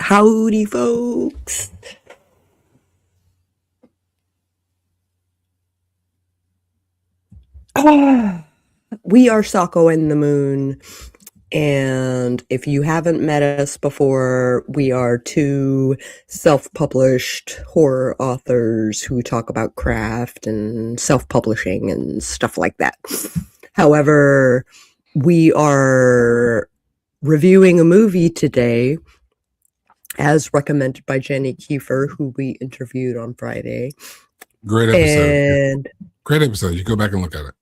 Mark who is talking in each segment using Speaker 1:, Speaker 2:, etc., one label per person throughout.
Speaker 1: Howdy, folks. We are Sako and the Moon, and if you haven't met us before, we are two self-published horror authors who talk about craft and self-publishing and stuff like that. However, we are reviewing a movie today as recommended by Jenny Kiefer, who we interviewed on Friday.
Speaker 2: Great episode. Great episode. You go back and look at it.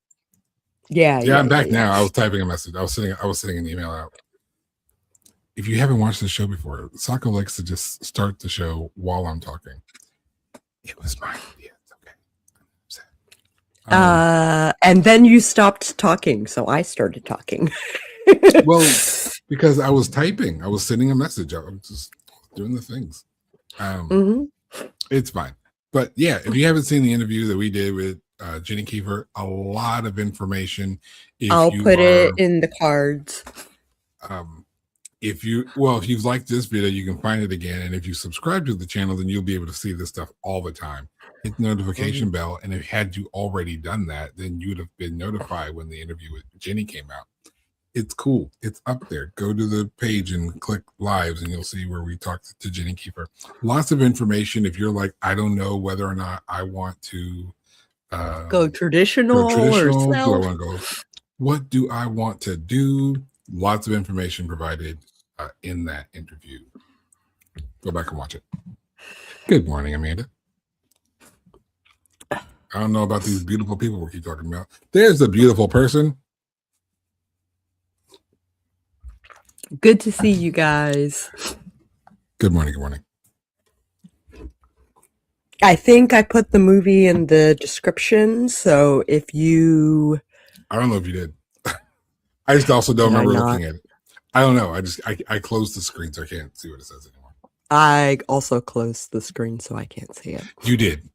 Speaker 1: Yeah,
Speaker 2: I'm back now. I was typing a message. I was sending an email out. If you haven't watched the show before, Sako likes to just start the show while I'm talking. It was my idea. It's
Speaker 1: okay. And then you stopped talking, so I started talking.
Speaker 2: Well, because I was typing. I was sending a message. I was just doing the things. It's fine. But yeah, if you haven't seen the interview that we did with Jenny Kiefer, a lot of information.
Speaker 1: I'll put it in the cards.
Speaker 2: If you've liked this video, you can find it again. And if you subscribe to the channel, then you'll be able to see this stuff all the time. Hit the notification bell. And if had you already done that, then you would have been notified when the interview with Jenny came out. It's cool. It's up there. Go to the page and click lives and you'll see where we talked to Jenny Kiefer. Lots of information. If you're like, I don't know whether or not I want to
Speaker 1: go traditional or
Speaker 2: do I want to go? What do I want to do? Lots of information provided in that interview. Go back and watch it. Good morning, Amanda. I don't know about these beautiful people we keep talking about. There's a beautiful person.
Speaker 1: Good to see you guys.
Speaker 2: Good morning. Good morning.
Speaker 1: I think I put the movie in the description, so if you...
Speaker 2: I don't know if you did. I just also don't remember looking at it. I don't know. I closed the screen, so I can't see what it says anymore.
Speaker 1: I also closed the screen, so I can't see it.
Speaker 2: You did.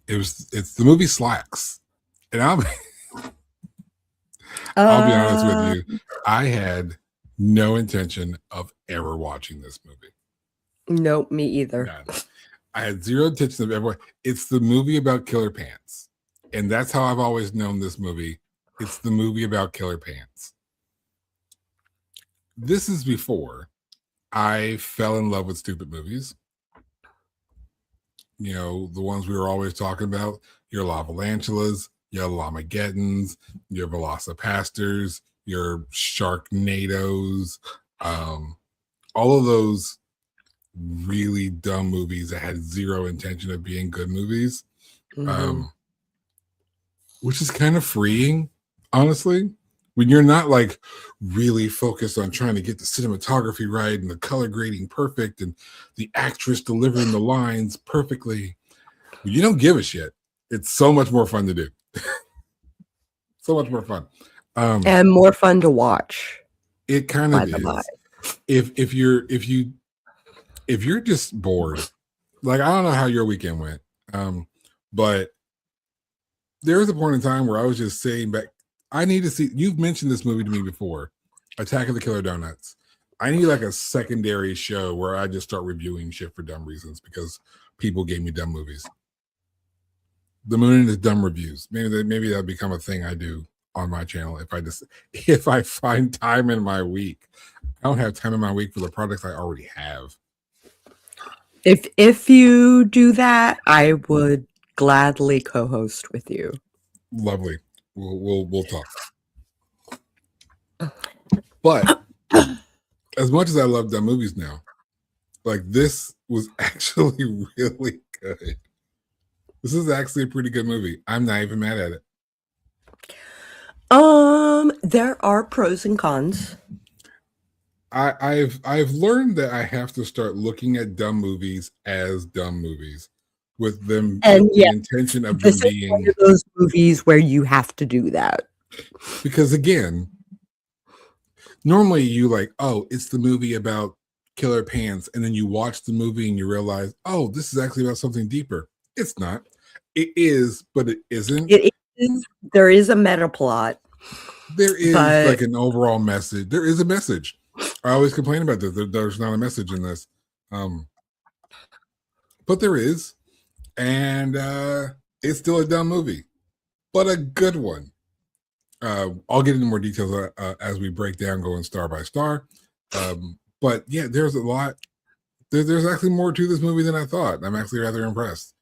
Speaker 2: It's the movie Slaxx. And I'll be honest with you. I had no intention of ever watching this movie.
Speaker 1: Nope, me either.
Speaker 2: None. I had zero intention of ever. It's the movie about killer pants. And that's how I've always known this movie. It's the movie about killer pants. This is before I fell in love with stupid movies. You know, the ones we were always talking about. Your Lavalantulas, your Lamageddons, your Velocipastors, your Sharknadoes, all of those really dumb movies that had zero intention of being good movies, which is kind of freeing, honestly, when you're not like really focused on trying to get the cinematography right and the color grading perfect and the actress delivering the lines perfectly. When you don't give a shit, it's so much more fun to do. So much more fun.
Speaker 1: And more fun to watch.
Speaker 2: It kind of is. If you're just bored, like I don't know how your weekend went, but there was a point in time where I was just saying back, I need to see. You've mentioned this movie to me before, Attack of the Killer Donuts. I need like a secondary show where I just start reviewing shit for dumb reasons because people gave me dumb movies. The Moon and his dumb reviews. Maybe that'll become a thing I do on my channel if I find time in my week. I don't have time in my week for the products I already have.
Speaker 1: If you do that, I would gladly co-host with you.
Speaker 2: Lovely. We'll talk. But as much as I love dumb movies now, like this was actually really good. This is actually a pretty good movie. I'm not even mad at it.
Speaker 1: There are pros and cons.
Speaker 2: I've learned that I have to start looking at dumb movies as dumb movies, with them with the intention of them being
Speaker 1: one of those movies where you have to do that.
Speaker 2: Because again, normally you like, oh, it's the movie about killer pants, and then you watch the movie and you realize, oh, this is actually about something deeper. It's not. It is, but it isn't.
Speaker 1: It is. There is a meta plot.
Speaker 2: There is like an overall message. There is a message. I always complain about this. There's not a message in this. But there is, and it's still a dumb movie, but a good one. I'll get into more details as we break down, going star by star. But yeah, there's a lot. There's actually more to this movie than I thought. I'm actually rather impressed.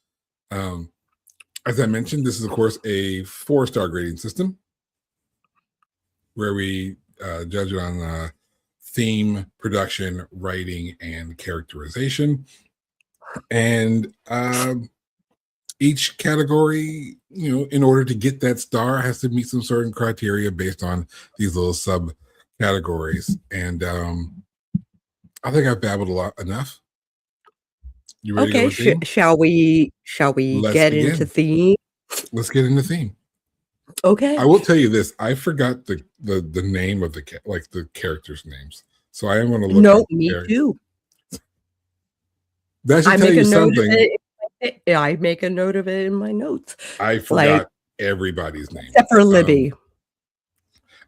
Speaker 2: As I mentioned, this is of course a 4-star grading system where we judge it on theme, production, writing, and characterization. And each category, in order to get that star, has to meet some certain criteria based on these little sub categories. And I think I've babbled a lot enough. You ready to go
Speaker 1: Okay,
Speaker 2: with theme?
Speaker 1: shall we
Speaker 2: Let's
Speaker 1: get into
Speaker 2: begin.
Speaker 1: theme?
Speaker 2: Let's get into theme.
Speaker 1: Okay.
Speaker 2: I will tell you this: I forgot the name of the characters' names, so I am going to look
Speaker 1: No,
Speaker 2: up.
Speaker 1: me too.
Speaker 2: That should tell you something.
Speaker 1: I make a note of it in my notes.
Speaker 2: I forgot everybody's name
Speaker 1: except for Libby.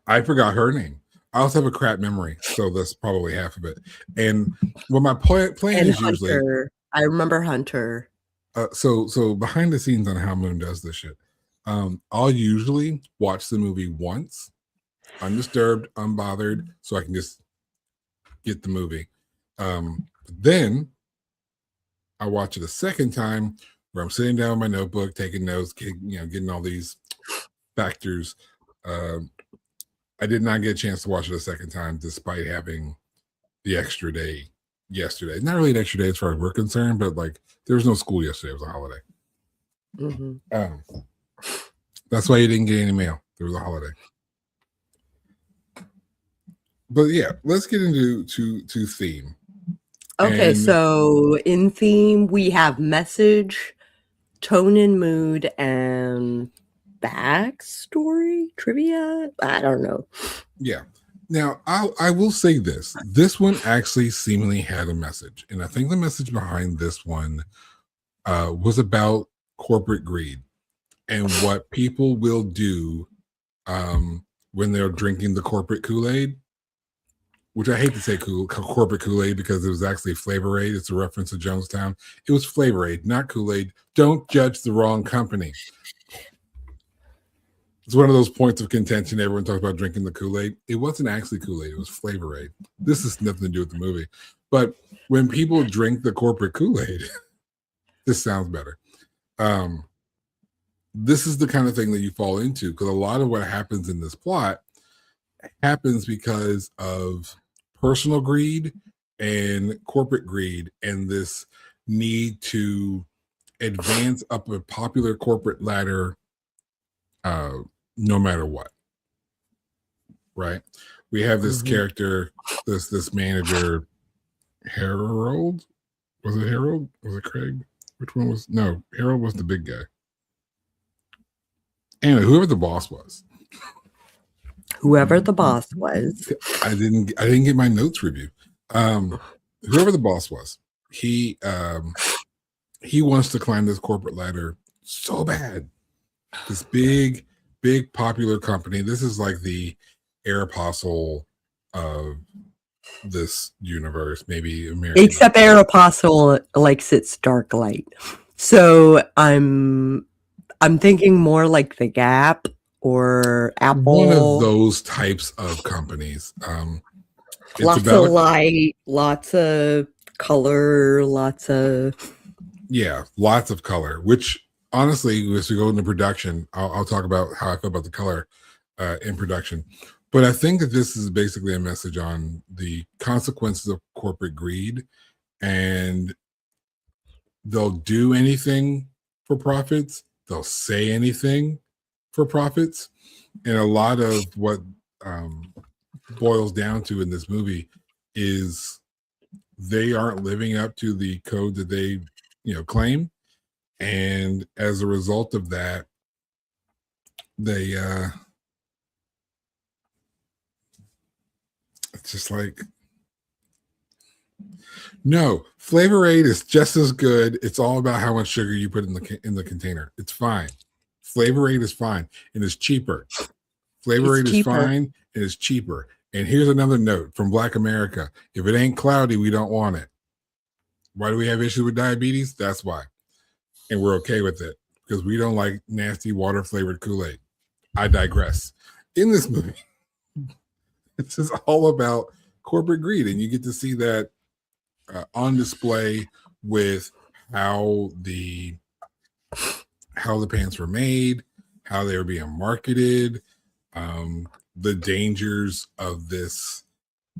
Speaker 2: I forgot her name. I also have a crap memory, so that's probably half of it. And what my plan is
Speaker 1: Hunter.
Speaker 2: usually,
Speaker 1: I remember Hunter.
Speaker 2: So behind the scenes on how Moon does this shit, I'll usually watch the movie once, undisturbed, unbothered, so I can just get the movie. Then I watch it a second time where I'm sitting down with my notebook, taking notes, getting all these factors. I did not get a chance to watch it a second time, despite having the extra day yesterday. Not really an extra day as far as we're concerned, but like there was no school yesterday. It was a holiday.
Speaker 1: Mm-hmm.
Speaker 2: That's why you didn't get any mail. There was a holiday. But yeah, let's get into theme.
Speaker 1: Okay, so in theme, we have message, tone and mood, and backstory, trivia. I don't know.
Speaker 2: Yeah. Now, I will say this. This one actually seemingly had a message. And I think the message behind this one was about corporate greed and what people will do when they're drinking the corporate Kool-Aid, which I hate to say corporate Kool-Aid because it was actually Flavor Aid. It's a reference to Jonestown. It was Flavor Aid, not Kool-Aid. Don't judge the wrong company. It's one of those points of contention. Everyone talks about drinking the Kool-Aid. It wasn't actually Kool-Aid. It was Flavor Aid. This has nothing to do with the movie. But when people drink the corporate Kool-Aid, this sounds better. This is the kind of thing that you fall into, because a lot of what happens in this plot happens because of personal greed and corporate greed and this need to advance up a popular corporate ladder no matter what. Right? We have this character, this manager, Harold. Was it Harold? Was it Craig? Which one was? No, Harold was the big guy. Anyway, whoever the boss was.
Speaker 1: Whoever the boss was.
Speaker 2: I didn't get my notes review. Whoever the boss was, he wants to climb this corporate ladder so bad. This big popular company. This is like the Aeropostale of this universe, maybe American.
Speaker 1: Except Aeropostale likes its dark light. So I'm thinking more like the Gap or Apple.
Speaker 2: One of those types of companies.
Speaker 1: Lots of light, lots of color, lots of color. Which honestly, as we go into production, I'll talk about how I feel about the color in production. But I think that this is basically a message on the consequences of corporate greed, and they'll do anything for profits. They'll say anything for profits. And a lot of what boils down to in this movie is they aren't living up to the code that they, claim. And as a result of that, they it's just like, no, Flavor Aid is just as good. It's all about how much sugar you put in the container. It's fine. Flavor Aid is fine, and it's cheaper. Flavor Aid is fine, and it's cheaper. And here's another note from Black America: if it ain't cloudy, we don't want it.
Speaker 2: Why do we have issues with diabetes? That's why. And we're okay with it because we don't like nasty water flavored Kool-Aid. I digress. In this movie, it's just all about corporate greed, and you get to see that on display with how the pants were made, how they were being marketed, the dangers of this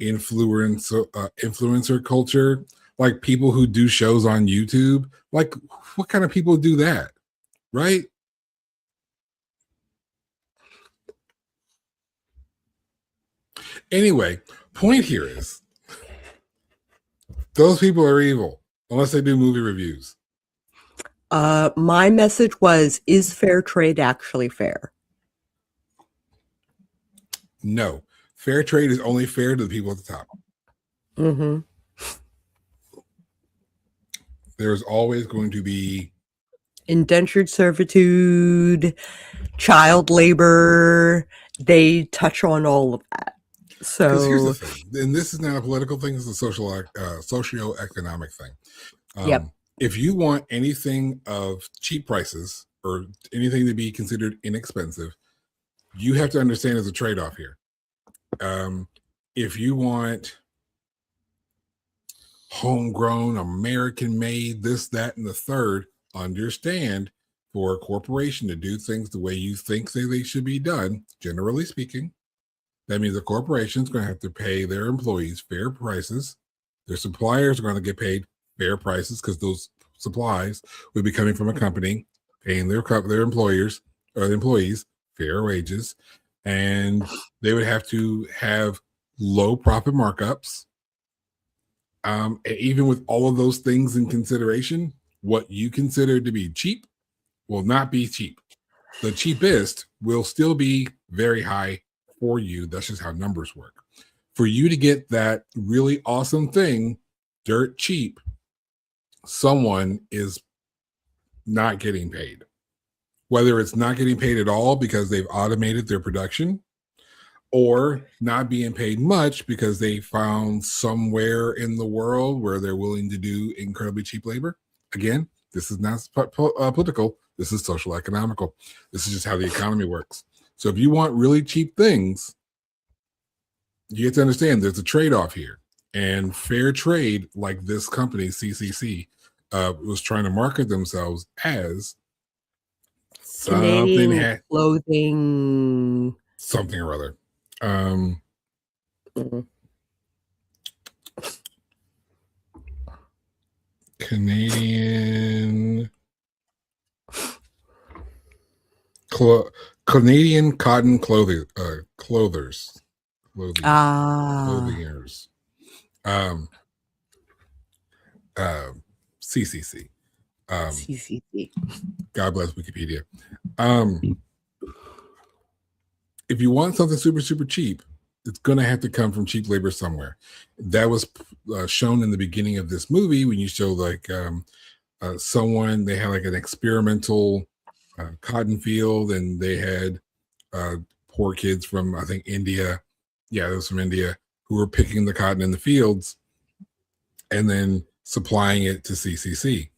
Speaker 2: influencer culture, like people who do shows on YouTube. Like, what kind of people do that, right? Anyway, point here is those people are evil unless they do movie reviews.
Speaker 1: My message was, is fair trade actually fair?
Speaker 2: No. Fair trade is only fair to the people at the top.
Speaker 1: Mm-hmm.
Speaker 2: There's always going to be
Speaker 1: indentured servitude, child labor. They touch on all of that. So
Speaker 2: here's the thing, and this is not a political thing, it's a socio-economic thing.
Speaker 1: Yep.
Speaker 2: If you want anything of cheap prices or anything to be considered inexpensive, you have to understand there's a trade-off here. If you want homegrown, American-made, this, that, and the third, understand for a corporation to do things the way you think they should be done, generally speaking, that means the corporation is going to have to pay their employees fair prices. Their suppliers are going to get paid fair prices because those supplies would be coming from a company paying their employers or the employees fair wages, and they would have to have low profit markups. Even with all of those things in consideration, what you consider to be cheap will not be cheap. The cheapest will still be very high for you. That's just how numbers work. For you to get that really awesome thing dirt cheap, someone is not getting paid. Whether it's not getting paid at all because they've automated their production, or not being paid much because they found somewhere in the world where they're willing to do incredibly cheap labor. Again, this is not political. This is social economical. This is just how the economy works. So if you want really cheap things, you have to understand there's a trade-off here. And fair trade, like this company, CCC, was trying to market themselves as
Speaker 1: Canadian clothing,
Speaker 2: something or other. Canadian Canadian cotton clothers. CCC.
Speaker 1: CCC.
Speaker 2: God bless Wikipedia. If you want something super, super cheap, it's going to have to come from cheap labor somewhere. That was shown in the beginning of this movie when you show like someone, they had like an experimental cotton field, and they had poor kids from, I think, India. Yeah, it was from India, who were picking the cotton in the fields and then supplying it to CCC.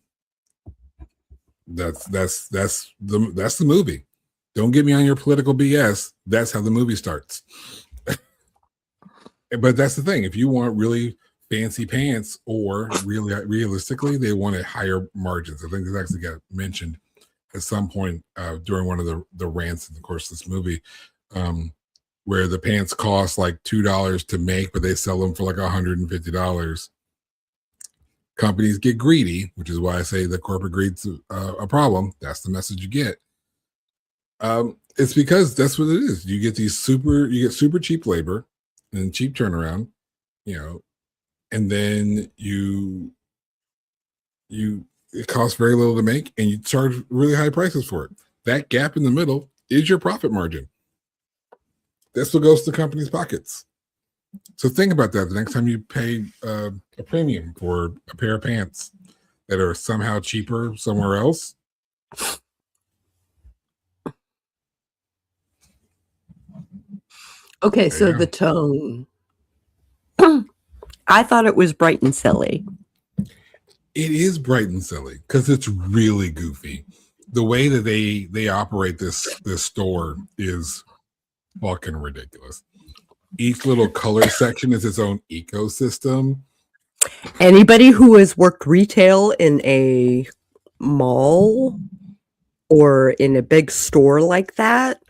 Speaker 2: That's the movie. Don't get me on your political BS. That's how the movie starts. But that's the thing. If you want really fancy pants, or really realistically, they wanted higher margins. I think this actually got mentioned at some point during one of the rants in the course of this movie, where the pants cost like $2 to make, but they sell them for like $150. Companies get greedy, which is why I say that corporate greed's a problem. That's the message you get. It's because that's what it is. You get super cheap labor and cheap turnaround, and then it costs very little to make, and you charge really high prices for it. That gap in the middle is your profit margin. That's what goes to the company's pockets. So think about that the next time you pay a premium for a pair of pants that are somehow cheaper somewhere else.
Speaker 1: Okay, so the tone. I thought it was bright and silly.
Speaker 2: It is bright and silly because it's really goofy. The way that they operate this store is fucking ridiculous. Each little color section is its own ecosystem.
Speaker 1: Anybody who has worked retail in a mall or in a big store like that,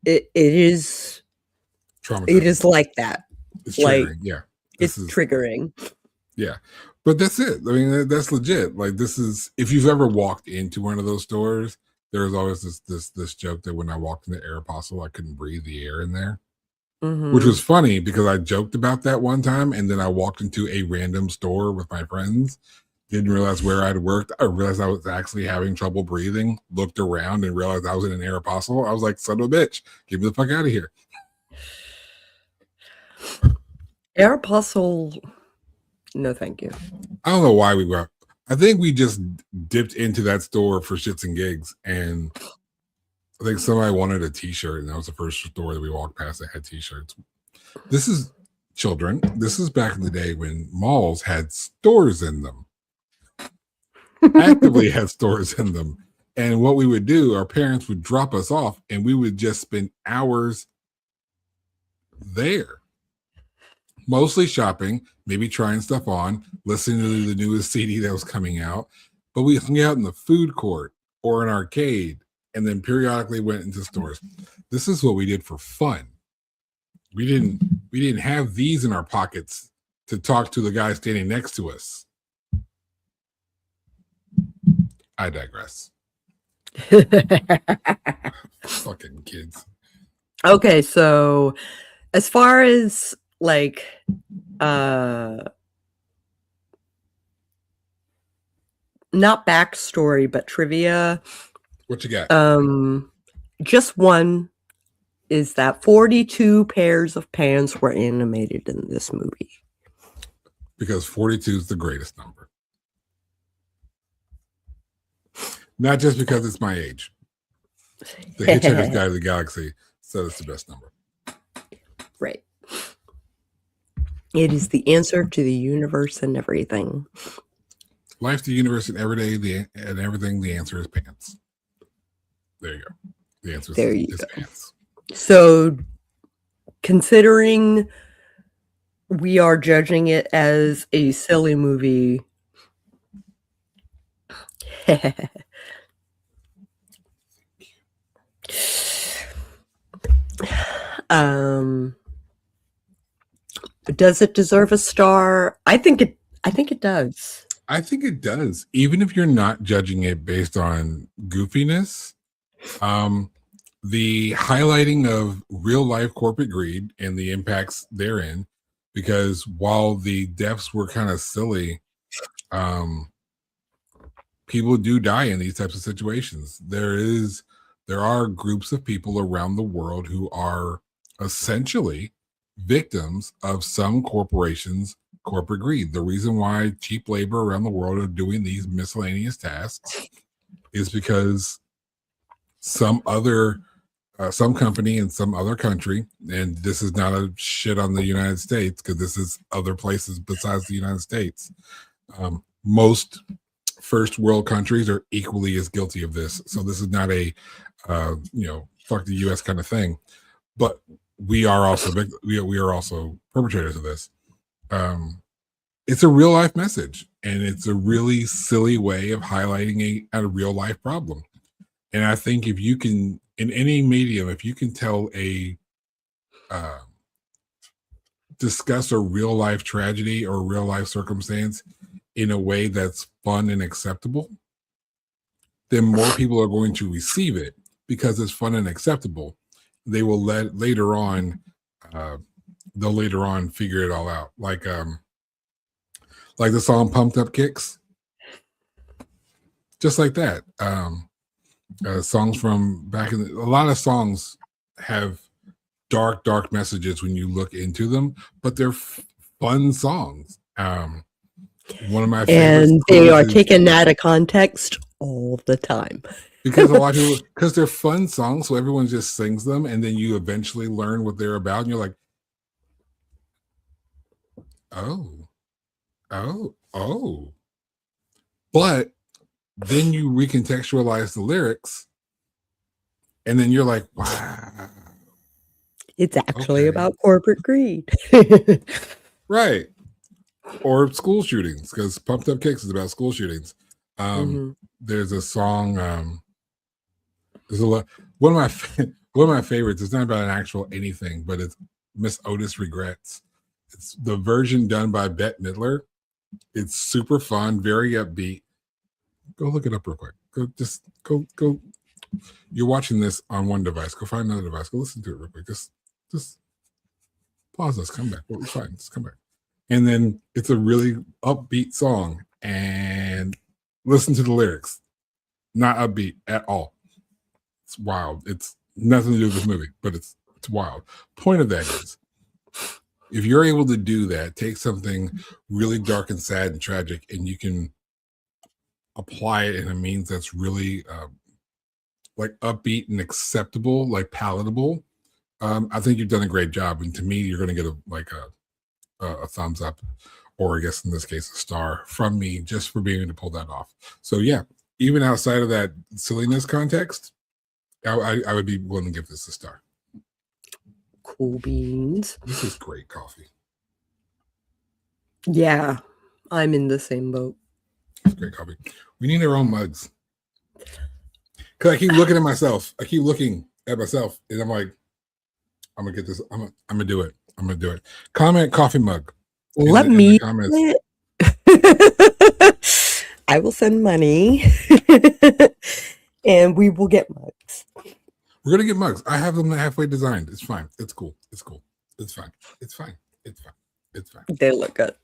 Speaker 1: it is
Speaker 2: Traumatizing.
Speaker 1: like that.
Speaker 2: It's
Speaker 1: Like,
Speaker 2: triggering. Yeah.
Speaker 1: it's triggering.
Speaker 2: Yeah. But that's it. I mean, that's legit. Like, this is, if you've ever walked into one of those stores, there's always this joke that when I walked into Aeropostale, I couldn't breathe the air in there, which was funny because I joked about that one time, and then I walked into a random store with my friends, didn't realize where I'd worked. I realized I was actually having trouble breathing, looked around and realized I was in an Aeropostale. I was like, son of a bitch, get me the fuck out of here.
Speaker 1: Aeropostale, no thank you.
Speaker 2: I don't know why we were. I think we just dipped into that store for shits and gigs, and I think somebody wanted a t-shirt, and that was the first store that we walked past that had t-shirts. This is children. This is back in the day when malls had stores in them. Actively had stores in them. And what we would do, our parents would drop us off and we would just spend hours there. Mostly shopping, maybe trying stuff on, listening to the newest CD that was coming out. But we hung out in the food court or an arcade and then periodically went into stores. This is what we did for fun. We didn't have these in our pockets to talk to the guy standing next to us. I digress. Fucking kids.
Speaker 1: Okay, so as far as like not backstory but trivia,
Speaker 2: what you got?
Speaker 1: Just one is that 42 pairs of pants were animated in this movie.
Speaker 2: Because 42 is the greatest number. Not just because it's my age. The Hitchhiker's Guide to the Galaxy said it's the best number.
Speaker 1: Right. It is the answer to the universe and everything.
Speaker 2: Life, the universe, and everyday, and everything. The answer is pants. There you go. The answer is pants.
Speaker 1: So, considering we are judging it as a silly movie, does it deserve a star? I think it does.
Speaker 2: I think it does. Even if you're not judging it based on goofiness, the highlighting of real life corporate greed and the impacts therein, because while the deaths were kind of silly, people do die in these types of situations. There are groups of people around the world who are essentially victims of some corporations' corporate greed. The reason why cheap labor around the world are doing these miscellaneous tasks is because some company in some other country, and this is not a shit on the United States because this is other places besides the United States. Most first world countries are equally as guilty of this. So this is not a fuck the US kind of thing, but we are also perpetrators of this. It's a real life message, and it's a really silly way of highlighting a real life problem. And I think if you can, in any medium, if you can tell discuss a real life tragedy or real life circumstance in a way that's fun and acceptable, then more people are going to receive it because it's fun and acceptable. They will later on figure it all out. Like the song Pumped Up Kicks. Just like that. Songs from back in a lot of songs have dark messages when you look into them, but they're fun songs. One of my favorites,
Speaker 1: and they are taken out of context all the time
Speaker 2: because a lot of people, because they're fun songs, so everyone just sings them, and then you eventually learn what they're about, and you're like, oh. But then you recontextualize the lyrics, and then you're like, wow.
Speaker 1: It's actually
Speaker 2: Okay.
Speaker 1: about corporate greed.
Speaker 2: Right. Or school shootings, because Pumped Up Kicks is about school shootings. There's a song, there's a lot, one of my favorites. It's not about an actual anything, but it's Miss Otis Regrets. It's the version done by Bette Midler. It's super fun, very upbeat. Go look it up real quick. Go. You're watching this on one device. Go find another device. Go listen to it real quick. Just pause this. Come back. Well, it's fine. Just come back. And then it's a really upbeat song. And listen to the lyrics. Not upbeat at all. It's wild. It's nothing to do with this movie, but it's wild. Point of that is, if you're able to do that, take something really dark and sad and tragic, and you can apply it in a means that's really like upbeat and acceptable, like palatable, I think you've done a great job. And to me, you're going to get a thumbs up, or I guess in this case, a star from me just for being able to pull that off. So yeah, even outside of that silliness context, I would be willing to give this a star.
Speaker 1: Cool beans.
Speaker 2: This is great coffee.
Speaker 1: Yeah, I'm in the same boat.
Speaker 2: It's great coffee. We need our own mugs. Because I keep looking at myself. I keep looking at myself, and I'm like, I'm gonna get this. I'm gonna do it. I'm gonna do it. Comment coffee mug.
Speaker 1: Let me. I will send money, and we will get mugs.
Speaker 2: We're gonna get mugs. I have them halfway designed. It's fine. It's cool. It's cool. It's fine. It's fine. It's fine. It's fine.
Speaker 1: They look good.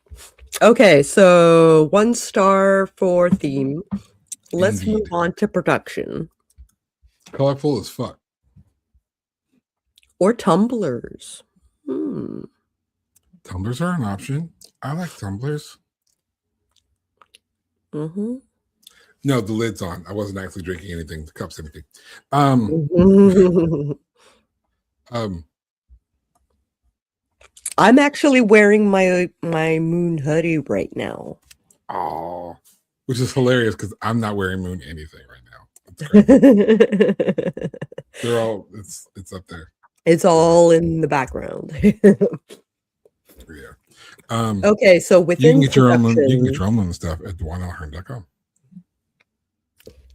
Speaker 1: Okay, so 1 star for theme. Let's
Speaker 2: Indeed.
Speaker 1: move on to production.
Speaker 2: Colorful as fuck.
Speaker 1: Or tumblers.
Speaker 2: Tumblers are an option. I like tumblers.
Speaker 1: Mm-hmm.
Speaker 2: No, the lid's on. I wasn't actually drinking anything. The cup's empty.
Speaker 1: I'm actually wearing my Moon hoodie right now.
Speaker 2: Oh, which is hilarious because I'm not wearing Moon anything right now. They're all it's up there.
Speaker 1: It's all in the background.
Speaker 2: Yeah.
Speaker 1: Okay, so within
Speaker 2: you can get your own Moon stuff at DeWanO'Hearn.com.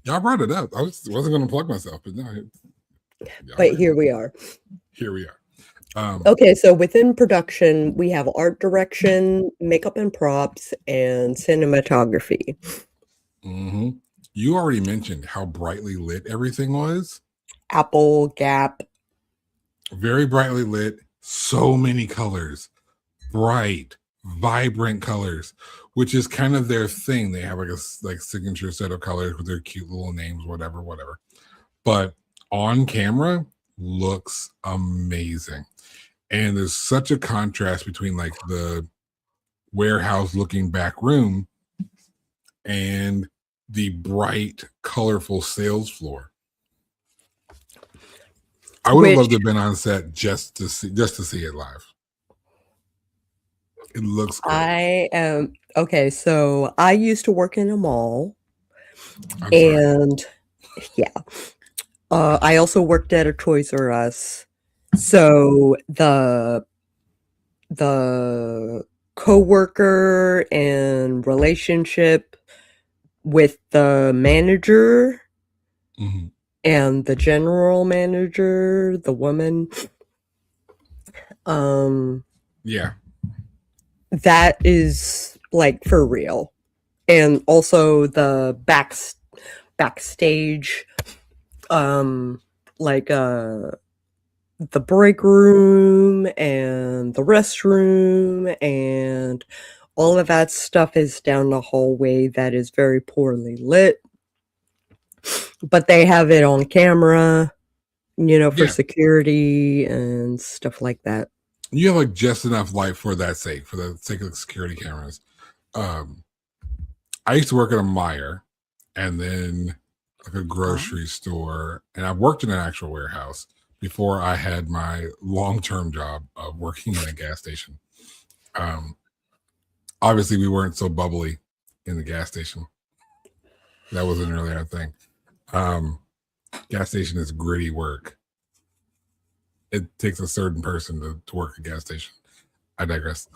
Speaker 2: Y'all brought it up. I wasn't going to plug myself, but no.
Speaker 1: But here we are.
Speaker 2: Here we are.
Speaker 1: Okay, so within production, we have art direction, makeup and props, and cinematography.
Speaker 2: Mm-hmm. You already mentioned how brightly lit everything was.
Speaker 1: Apple, Gap.
Speaker 2: Very brightly lit. So many colors. Bright, vibrant colors, which is kind of their thing. They have like a signature set of colors with their cute little names, whatever. But on camera, looks amazing. And there's such a contrast between like the warehouse looking back room and the bright, colorful sales floor. I would have loved to have been on set just to see it live. It looks great.
Speaker 1: Okay, so I used to work in a mall. And yeah. I also worked at a Toys R Us. So the coworker and relationship with the manager and the general manager, the woman,
Speaker 2: yeah,
Speaker 1: that is like for real. And also the backstage, the break room and the restroom and all of that stuff is down the hallway that is very poorly lit. But they have it on camera, for security and stuff like that.
Speaker 2: You have like just enough light for the sake of the security cameras. I used to work at a Meijer and then like a grocery store, and I worked in an actual warehouse before I had my long-term job of working in a gas station. Obviously we weren't so bubbly in the gas station. That wasn't really our thing. Gas station is gritty work. It takes a certain person to work a gas station. I digress.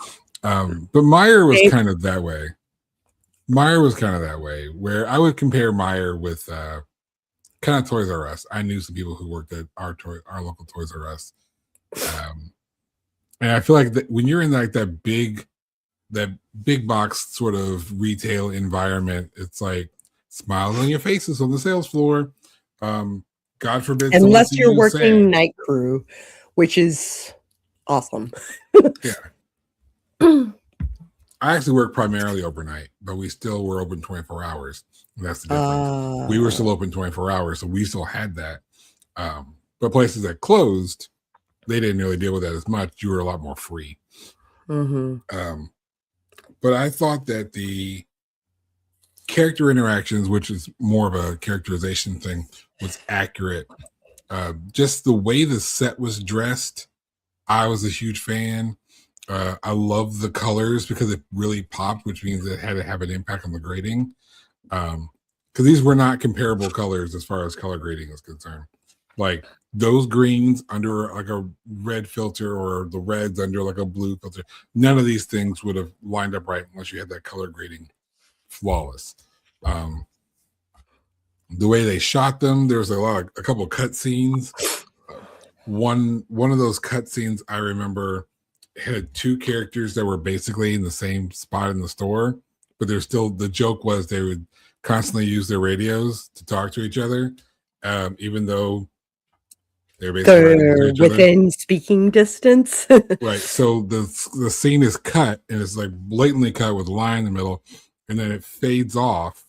Speaker 2: But Meyer was kind of that way. Where I would compare Meyer with kind of Toys R Us. I knew some people who worked at our local Toys R Us. And I feel like that when you're in like that big box sort of retail environment, it's like smiles on your faces on the sales floor. God forbid,
Speaker 1: unless you're working night crew, which is awesome.
Speaker 2: Yeah. I actually work primarily overnight, but we still were open 24 hours. That's the difference. We were still open 24 hours, so we still had that. But places that closed, they didn't really deal with that as much. You were a lot more free.
Speaker 1: Mm-hmm.
Speaker 2: But I thought that the character interactions, which is more of a characterization thing, was accurate. Just the way the set was dressed, I was a huge fan. I love the colors because it really popped, which means it had to have an impact on the grading. Because these were not comparable colors as far as color grading is concerned. Like those greens under like a red filter or the reds under like a blue filter, none of these things would have lined up right unless you had that color grading flawless. The way they shot them, there was a couple of cut scenes. One of those cut scenes I remember had two characters that were basically in the same spot in the store, but they're still, the joke was they would constantly use their radios to talk to each other, even though they're basically
Speaker 1: within speaking distance.
Speaker 2: Right. So the scene is cut and it's like blatantly cut with a line in the middle, and then it fades off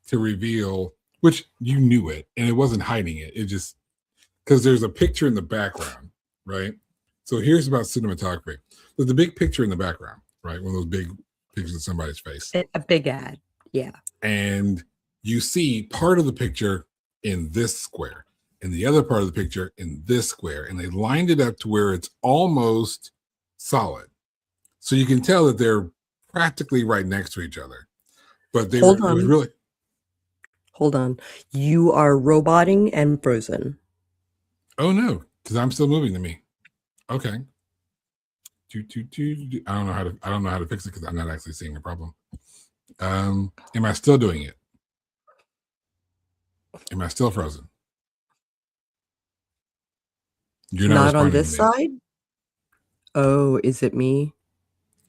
Speaker 2: to reveal, which you knew it, and it wasn't hiding it. It just, because there's a picture in the background, right? So here's about cinematography. There's a big picture in the background, right? One of those big pictures of somebody's face.
Speaker 1: A big ad, yeah.
Speaker 2: And you see part of the picture in this square and the other part of the picture in this square, and they lined it up to where it's almost solid. So you can tell that they're practically right next to each other. But they
Speaker 1: Hold
Speaker 2: were,
Speaker 1: on.
Speaker 2: it was really...
Speaker 1: Hold on. You are roboting and frozen.
Speaker 2: Oh no, because I'm still moving to me. Okay. I don't know how to fix it because I'm not actually seeing a problem. Am I still doing it? Am I still frozen? You're
Speaker 1: not on this side? Oh, is it me?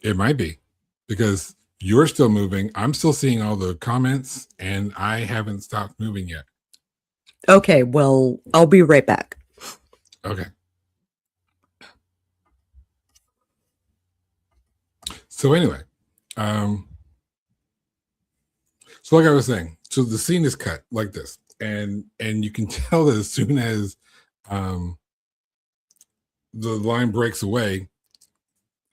Speaker 2: It might be, because you're still moving. I'm still seeing all the comments and I haven't stopped moving yet.
Speaker 1: Okay, well, I'll be right back.
Speaker 2: Okay. So anyway, so like I was saying, so the scene is cut like this, and you can tell that as soon as the line breaks away,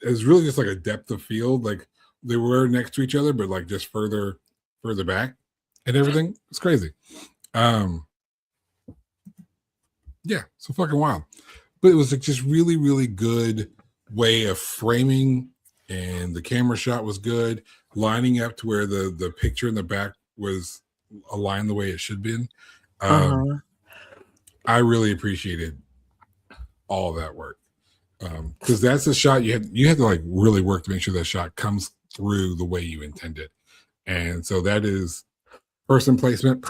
Speaker 2: it's really just like a depth of field. Like they were next to each other, but like just further back and everything. It's crazy. Yeah, so fucking wild. But it was like just really, really good way of framing, and the camera shot was good, lining up to where the picture in the back was aligned the way it should be. I really appreciated all that work, because that's a shot you had to like really work to make sure that shot comes through the way you intend it. And so that is person placement,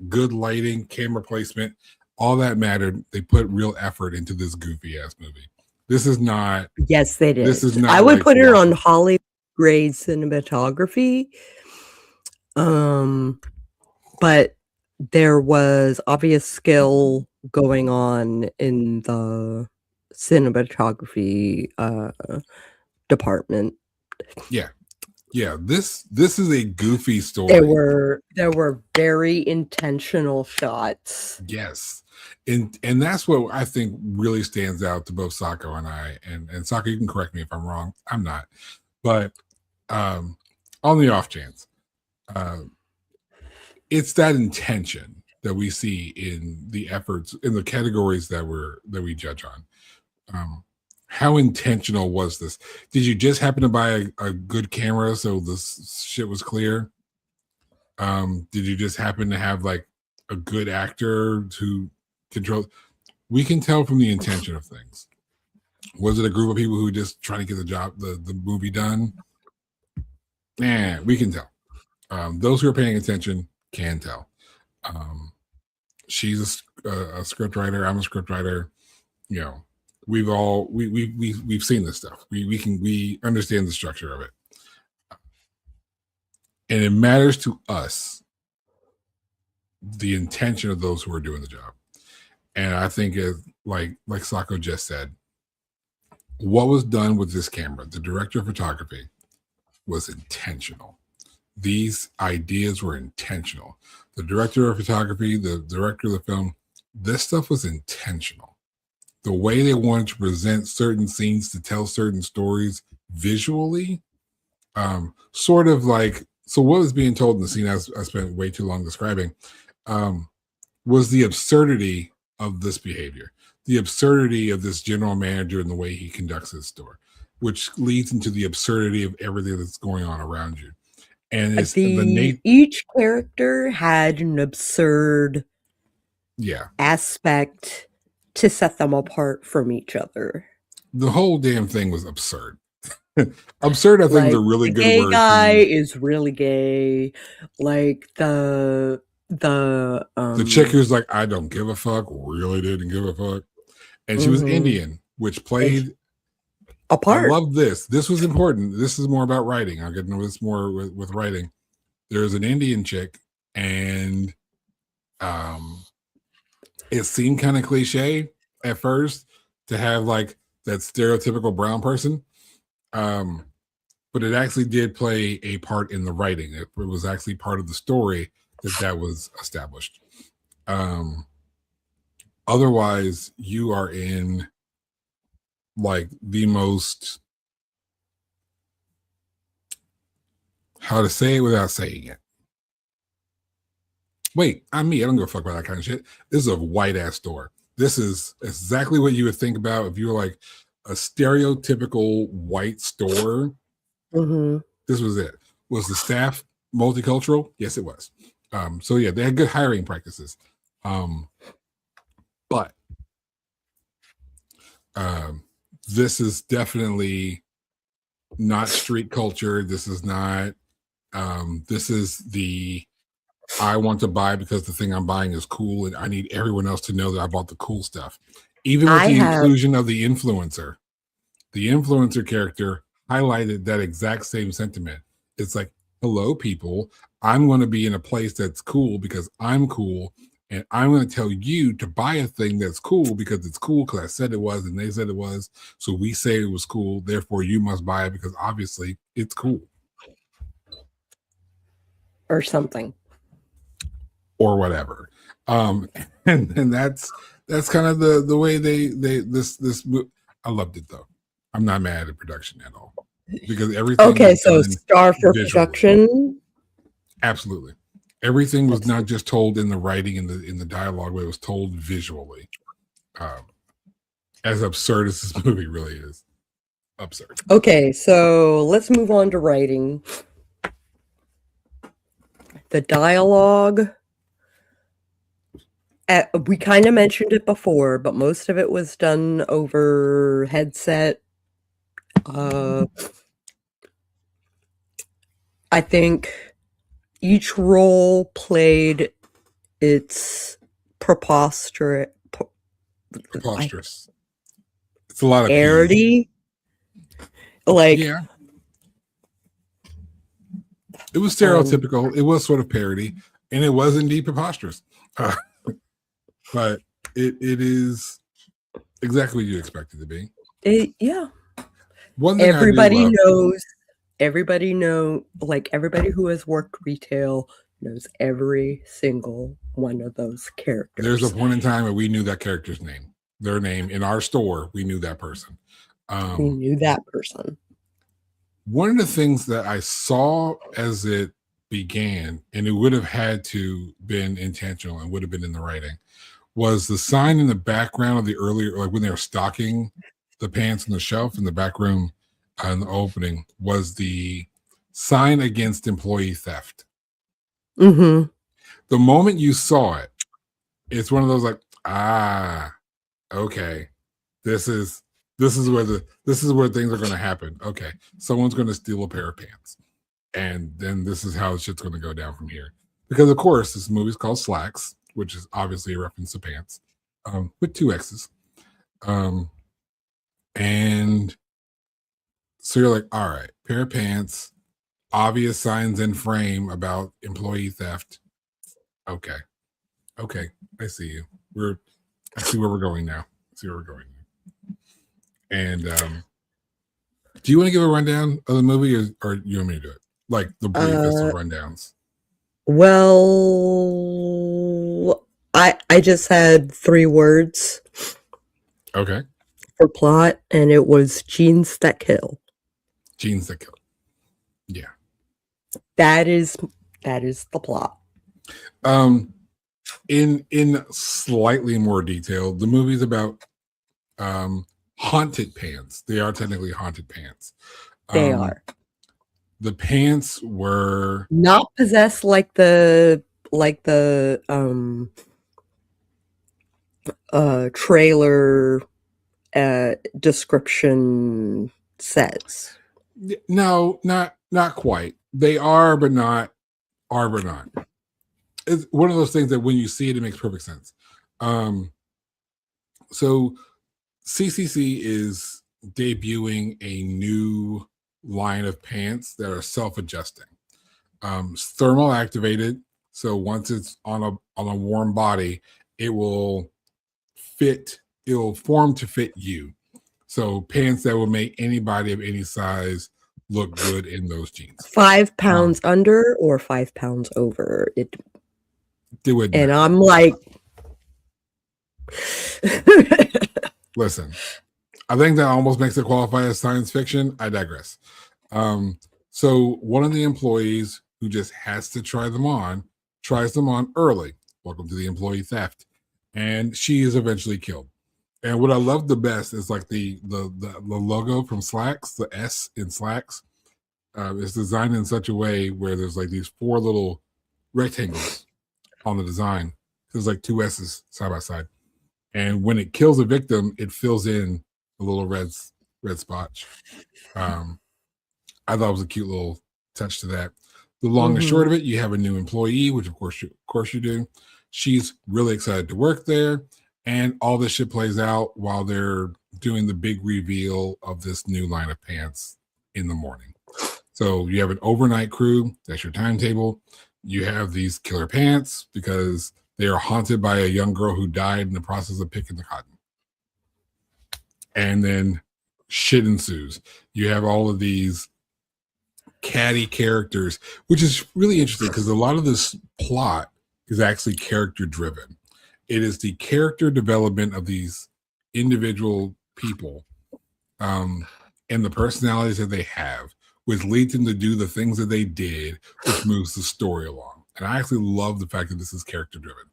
Speaker 2: good lighting, camera placement, all that mattered. They put real effort into this goofy ass movie. This is not.
Speaker 1: Yes, they did.
Speaker 2: This is not.
Speaker 1: I would put it on Hollywood grade cinematography. But there was obvious skill going on in the cinematography department.
Speaker 2: Yeah, this is a goofy story.
Speaker 1: There were very intentional shots.
Speaker 2: Yes. And that's what I think really stands out to both Sako and I. And Sako, you can correct me if I'm wrong. I'm not. But on the off chance, it's that intention that we see in the efforts, in the categories that we judge on. How intentional was this? Did you just happen to buy a good camera so this shit was clear? Did you just happen to have like a good actor to control? We can tell from the intention of things. Was it a group of people who just trying to get the movie done? Man, we can tell. Those who are paying attention can tell. She's a script writer. I'm a script writer. You know, we've seen this stuff. We understand the structure of it, and it matters to us the intention of those who are doing the job. And I think like Sako just said, what was done with this camera, the director of photography, was intentional. These ideas were intentional. The director of photography, the director of the film, this stuff was intentional. The way they wanted to present certain scenes to tell certain stories visually, sort of like, so what was being told in the scene I spent way too long describing, was the absurdity of this behavior, the absurdity of this general manager and the way he conducts his store, which leads into the absurdity of everything that's going on around you. And it's
Speaker 1: each character had an absurd aspect to set them apart from each other.
Speaker 2: The whole damn thing was absurd. Absurd, I think, is a really good word.
Speaker 1: The guy is really gay. Like the
Speaker 2: chick who's like, I don't give a fuck, really didn't give a fuck. And she was Indian, which played a part. I love this. This was important. This is more about writing. I'll get into this more with writing. There's an Indian chick, and it seemed kind of cliche at first to have like that stereotypical brown person. But it actually did play a part in the writing. It was actually part of the story that was established. Otherwise, you are in like the most, how to say it without saying it. Wait, I'm me. I don't give a fuck about that kind of shit. This is a white ass store. This is exactly what you would think about if you were like a stereotypical white store. This was it. Was the staff multicultural? Yes, it was. So yeah, they had good hiring practices. But this is definitely not street culture. This is not, this is the, I want to buy because the thing I'm buying is cool and I need everyone else to know that I bought the cool stuff. Even with the inclusion of the influencer character highlighted that exact same sentiment. It's like, hello, people. I'm going to be in a place that's cool because I'm cool. And I'm going to tell you to buy a thing that's cool because it's cool because I said it was and they said it was. So we say it was cool. Therefore, you must buy it because obviously it's cool.
Speaker 1: Or something.
Speaker 2: Or whatever. And that's kind of the way this I loved it though. I'm not mad at production at all. Because everything.
Speaker 1: Okay, so star for production.
Speaker 2: Absolutely. Everything was not just told in the writing and in the dialogue, but it was told visually. As absurd as this movie really is. Absurd.
Speaker 1: Okay, so let's move on to writing. The dialogue. We kind of mentioned it before, but most of it was done over headset. I think each role played its preposterous.
Speaker 2: It's a lot of
Speaker 1: parody. Like,
Speaker 2: yeah, it was stereotypical. It was sort of parody, and it was indeed preposterous. But it is exactly what you expect it to be.
Speaker 1: Yeah.
Speaker 2: One thing
Speaker 1: everybody knows, like everybody who has worked retail knows every single one of those characters.
Speaker 2: There's a point in time where we knew that character's name, their name in our store. We knew that person.
Speaker 1: We knew that person.
Speaker 2: One of the things that I saw as it began, and it would have had to been intentional and would have been in the writing, was the sign in the background of the earlier, like when they were stocking the pants on the shelf in the back room in the opening, was the sign against employee theft.
Speaker 1: Mm-hmm.
Speaker 2: The moment you saw it, it's one of those like, okay, this is where things are going to happen. Okay, someone's going to steal a pair of pants, and then this is how shit's going to go down from here. Because of course, this movie's called Slaxx, which is obviously a reference to pants, with two X's. And so you're like, all right, pair of pants, obvious signs in frame about employee theft. Okay, I see you. I see where we're going now. And do you want to give a rundown of the movie, or you want me to do it? Like the briefest of rundowns.
Speaker 1: Well, I just had 3 words.
Speaker 2: Okay.
Speaker 1: For plot, and it was Genes That Kill.
Speaker 2: Genes That Kill. Yeah.
Speaker 1: That is the plot.
Speaker 2: In slightly more detail, the movie's about haunted pants. They are technically haunted pants.
Speaker 1: They are.
Speaker 2: The pants were
Speaker 1: not possessed like the trailer description says.
Speaker 2: No, not quite. They are, but not. It's one of those things that when you see it, it makes perfect sense. So CCC is debuting a new line of pants that are self-adjusting, thermal activated. So once it's on a warm body, it will form to fit you. So pants that will make anybody of any size look good in those jeans.
Speaker 1: 5 pounds under or 5 pounds over. It
Speaker 2: would.
Speaker 1: And I'm like,
Speaker 2: listen, I think that almost makes it qualify as science fiction. I digress. So one of the employees who just has to tries them on early. Welcome to the employee theft. And she is eventually killed. And what I love the best is like the logo from Slaxx, the S in Slaxx, is designed in such a way where there's like these 4 little rectangles on the design. There's like 2 S's side by side. And when it kills a victim, it fills in a little red spot. I thought it was a cute little touch to that. The long and short of it, you have a new employee, which of course you do. She's really excited to work there. And all this shit plays out while they're doing the big reveal of this new line of pants in the morning. So you have an overnight crew. That's your timetable. You have these killer pants because they are haunted by a young girl who died in the process of picking the cotton. And then shit ensues. You have all of these catty characters, which is really interesting because a lot of this plot is actually character driven. It is the character development of these individual people and the personalities that they have, which leads them to do the things that they did, which moves the story along. And I actually love the fact that this is character driven.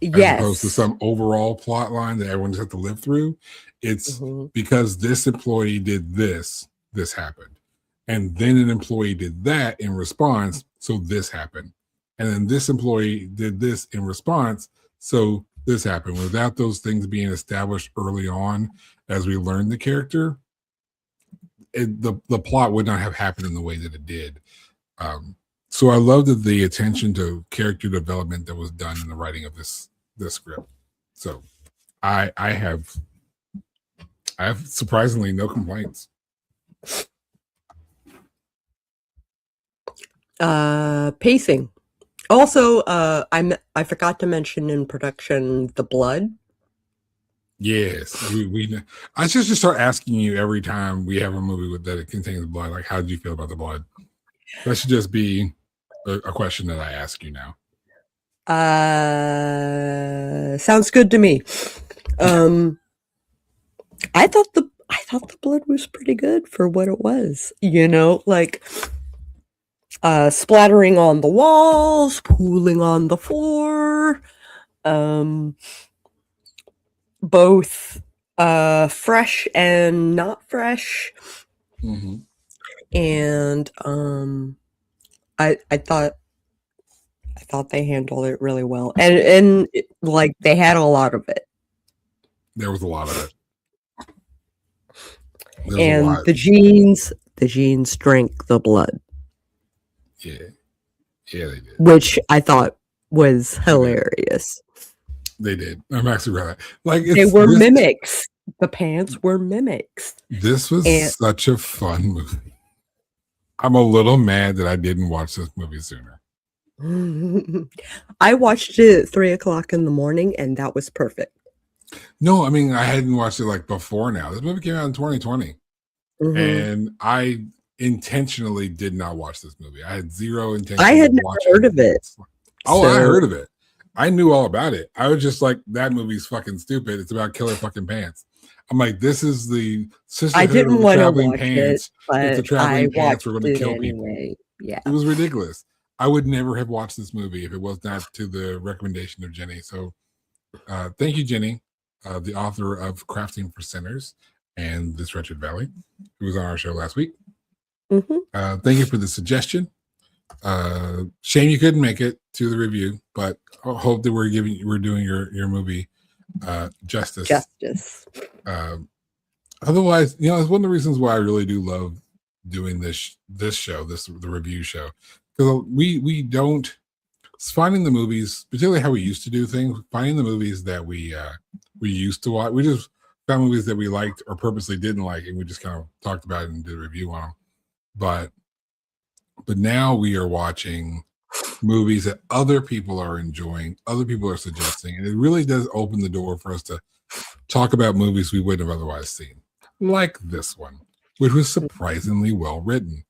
Speaker 2: As opposed to some overall plot line that everyone just has to live through. It's because this employee did this happened. And then an employee did that in response, so this happened. And then this employee did this in response, so this happened. Without those things being established early on as we learn the character, the plot would not have happened in the way that it did. So I love the attention to character development that was done in the writing of this script. So I have surprisingly no complaints.
Speaker 1: Pacing. Also, I forgot to mention in production the blood.
Speaker 2: Yes, I should just start asking you every time we have a movie that it contains blood. Like, how did you feel about the blood? That should just be a question that I ask you now.
Speaker 1: Sounds good to me. I thought the blood was pretty good for what it was. Like splattering on the walls, pooling on the floor. Both fresh and not fresh. And I thought I thought they handled it really well, and like they had a lot of it.
Speaker 2: There was a lot of it. There's
Speaker 1: and
Speaker 2: a lot.
Speaker 1: the genes drank the blood.
Speaker 2: Yeah, they did.
Speaker 1: Which I thought was hilarious.
Speaker 2: They did. I'm actually right. Like
Speaker 1: they were mimics. The pants were mimics.
Speaker 2: This was such a fun movie. I'm a little mad that I didn't watch this movie sooner.
Speaker 1: I watched it at 3:00 in the morning, and that was perfect.
Speaker 2: No, I mean, I hadn't watched it like before now. This movie came out in 2020. Mm-hmm. And I intentionally did not watch this movie. I had zero intention.
Speaker 1: I had never heard of it.
Speaker 2: Oh, so. I heard of it. I knew all about it. I was just like, that movie's fucking stupid. It's about killer fucking pants. I'm like, this is the sisterhood of the traveling pants. It's the traveling pants. We're going to kill anyway. People. Yeah, it was ridiculous. I would never have watched this movie if it was not to the recommendation of Jenny. So, thank you, Jenny, the author of Crafting for Sinners and This Wretched Valley, who was on our show last week. Mm-hmm. Thank you for the suggestion. Shame you couldn't make it to the review, but I hope that we're doing your movie justice. Otherwise, you know, it's one of the reasons why I really do love doing this show, the review show, because we don't finding the movies, particularly how we used to do things, finding the movies that we used to watch. We just found movies that we liked or purposely didn't like, and we just kind of talked about it and did a review on them. But now we are watching movies that other people are enjoying, other people are suggesting, and it really does open the door for us to talk about movies we wouldn't have otherwise seen, like this one, which was surprisingly well written.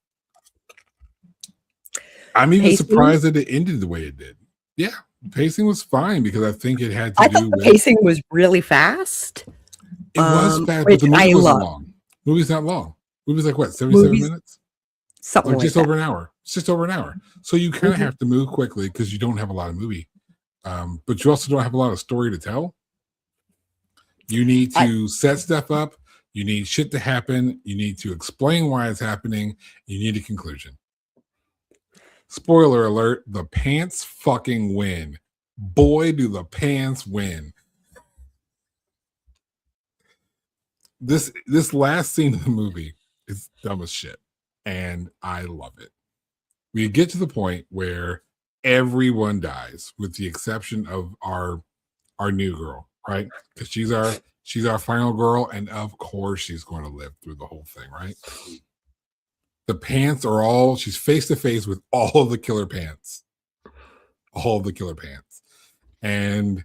Speaker 2: I'm even surprised that it ended the way it did. Yeah, pacing was fine because I think it had to do with
Speaker 1: pacing was really fast.
Speaker 2: It was fast, but the movie wasn't long. The movie's not long. The movie's like what, 77 minutes?
Speaker 1: Something like
Speaker 2: just over an hour. It's just over an hour. So you kind of have to move quickly because you don't have a lot of movie. But you also don't have a lot of story to tell. You need to set stuff up. You need shit to happen. You need to explain why it's happening. You need a conclusion. Spoiler alert, the pants fucking win. Boy, do the pants win. This last scene of the movie is dumb as shit, and I love it. We get to the point where everyone dies, with the exception of our new girl, right? Because she's our final girl, and of course she's going to live through the whole thing, right? The pants are all, she's face to face with all of the killer pants. All of the killer pants. And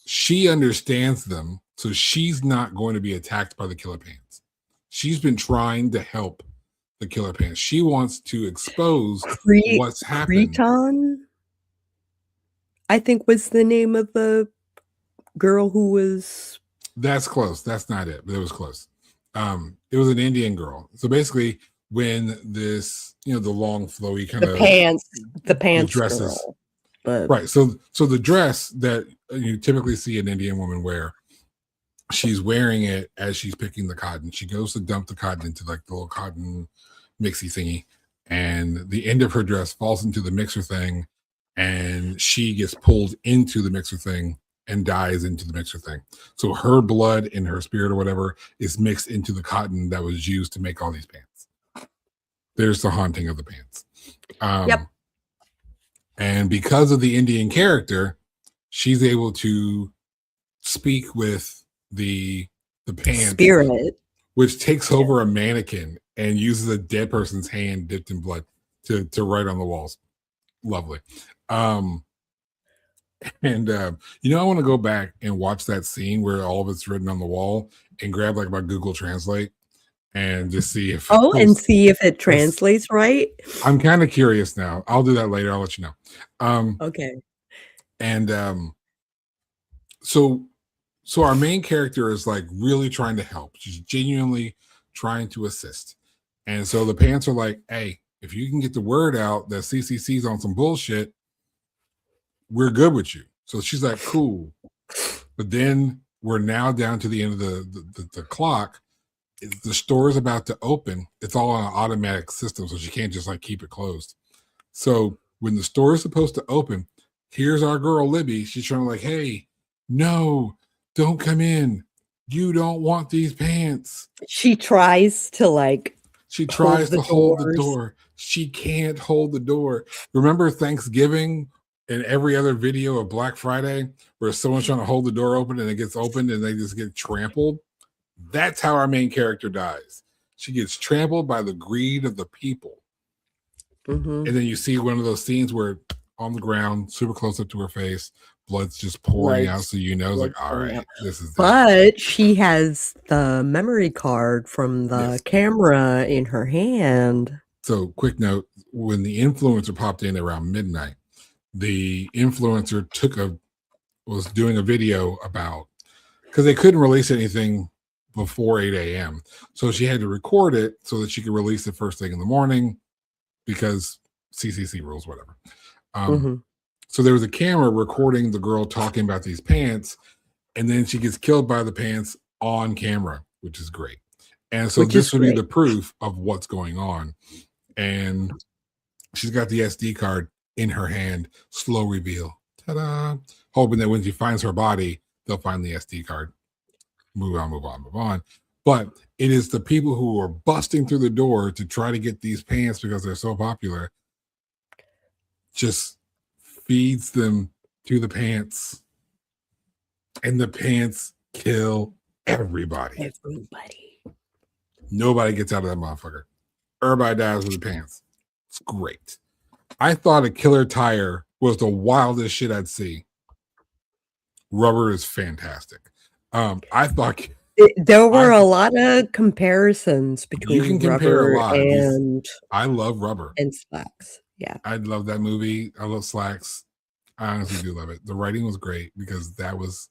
Speaker 2: she understands them, so she's not going to be attacked by the killer pants. She's been trying to help the killer pants. She wants to expose what's happened.
Speaker 1: Creton, I think, was the name of the girl who was.
Speaker 2: That's close. That's not it, but it was close. It was an Indian girl. So basically, when this, you know, the long flowy kind of
Speaker 1: the pants
Speaker 2: dresses,
Speaker 1: girl.
Speaker 2: Right. So the dress that you typically see an Indian woman wear, she's wearing it as she's picking the cotton. She goes to dump the cotton into like the little cotton mixy thingy, and the end of her dress falls into the mixer thing, and she gets pulled into the mixer thing and dies into the mixer thing. So her blood and her spirit or whatever is mixed into the cotton that was used to make all these pants. There's the haunting of the pants.
Speaker 1: Yep.
Speaker 2: And because of the Indian character, she's able to speak with the pants
Speaker 1: spirit,
Speaker 2: which takes over a mannequin and uses a dead person's hand dipped in blood to write on the walls. Lovely. And you know, I want to go back and watch that scene where all of it's written on the wall and grab like my Google Translate and just see if
Speaker 1: see if it translates right.
Speaker 2: I'm kind of curious now. I'll do that later. I'll let you know.
Speaker 1: Okay.
Speaker 2: And so our main character is like really trying to help. She's genuinely trying to assist. And so the pants are like, hey, if you can get the word out that CCC's on some bullshit, we're good with you. So she's like, cool. But then we're now down to the end of the clock. The store is about to open. It's all on an automatic system, so she can't just like keep it closed. So when the store is supposed to open, here's our girl Libby. She's trying to like, hey, no, don't come in. You don't want these pants.
Speaker 1: She tries to like
Speaker 2: She tries to hold the
Speaker 1: doors.
Speaker 2: door. She can't hold the door. Remember Thanksgiving and every other video of Black Friday where someone's trying to hold the door open and it gets opened and they just get trampled? That's how our main character dies. She gets trampled by the greed of the people.
Speaker 1: Mm-hmm.
Speaker 2: And then you see one of those scenes where on the ground, super close up to her face, blood's just pouring out. So you know, it's like, all right, this is.
Speaker 1: But she has the memory card from the camera in her hand.
Speaker 2: So, quick note: when the influencer popped in around midnight, the influencer was doing a video about, because they couldn't release anything before 8 a.m. So she had to record it so that she could release it first thing in the morning because CCC rules, whatever. So there was a camera recording the girl talking about these pants, and then she gets killed by the pants on camera, which is great. And so this would be the proof of what's going on. And she's got the SD card in her hand, slow reveal. Ta-da! Hoping that when she finds her body, they'll find the SD card. Move on. But it is the people who are busting through the door to try to get these pants because they're so popular, just feeds them to the pants. And the pants kill everybody. Nobody gets out of that motherfucker. Everybody dies with the pants. It's great. I thought a killer tire was the wildest shit I'd see. Rubber is fantastic. I thought
Speaker 1: there were a lot of comparisons between Rubber and
Speaker 2: I love Rubber
Speaker 1: and Slaxx. Yeah,
Speaker 2: I love that movie. I love Slaxx. I honestly do love it. The writing was great because that was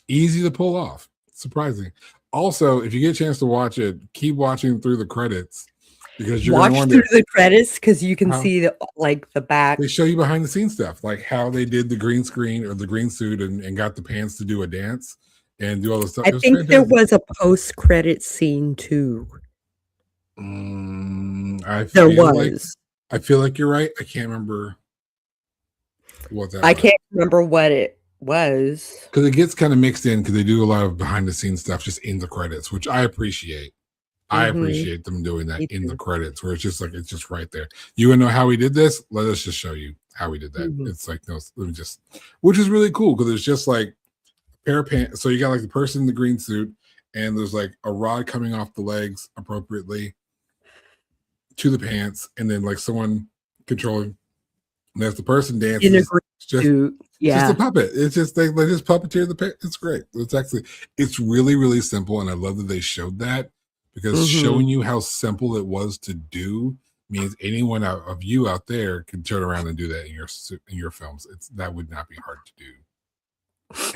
Speaker 2: easy to pull off. Surprising. Also, if you get a chance to watch it, keep watching through the credits because you're
Speaker 1: watch through the credits because you can see the back.
Speaker 2: They show you behind the scenes stuff, like how they did the green screen or the green suit and got the pants to do a dance and do all this stuff.
Speaker 1: I think there was a post-credit scene too.
Speaker 2: I feel like you're right. I can't remember what that.
Speaker 1: I can't remember what it was
Speaker 2: because it gets kind of mixed in because they do a lot of behind the scenes stuff just in the credits, which I appreciate. I appreciate them doing that in the credits where it's just like it's just right there. You want to know how we did this? Let us just show you how we did that. It's like no, let me just, which is really cool because it's just like a pair of pants. So you got like the person in the green suit, and there's like a rod coming off the legs appropriately to the pants, and then like someone controlling. And as the person dances,
Speaker 1: in a green suit.
Speaker 2: Just a puppet. It's just they just puppeteer the pants. It's great. It's really, really simple, and I love that they showed that because showing you how simple it was to do means anyone of you out there can turn around and do that in your films. That would not be hard to do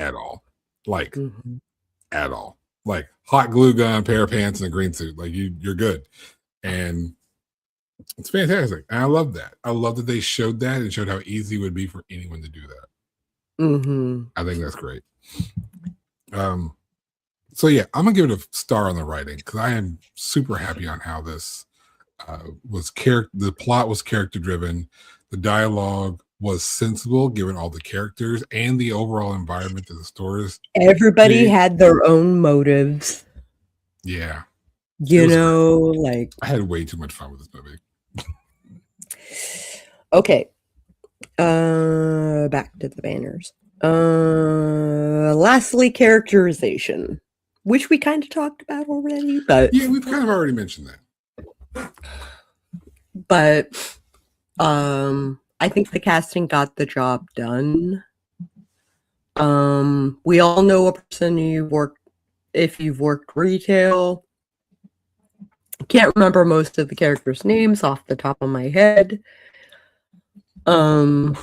Speaker 2: at all. Like at all. Like hot glue gun, pair of pants, and a green suit. Like you're good. And it's fantastic. And I love that. I love that they showed that and showed how easy it would be for anyone to do that. I think that's great. So yeah, I'm gonna give it a star on the writing because I am super happy on how this was the plot was character driven, the dialogue was sensible given all the characters and the overall environment of the stores.
Speaker 1: Everybody had their own motives.
Speaker 2: Yeah.
Speaker 1: You know, like
Speaker 2: I had way too much fun with this movie.
Speaker 1: Okay. Back to the banners. Lastly, characterization, which we kind of talked about already, but
Speaker 2: yeah, we've kind of already mentioned that.
Speaker 1: But I think the casting got the job done. We all know a person if you've worked retail. Can't remember most of the characters' names off the top of my head.
Speaker 2: Yeah,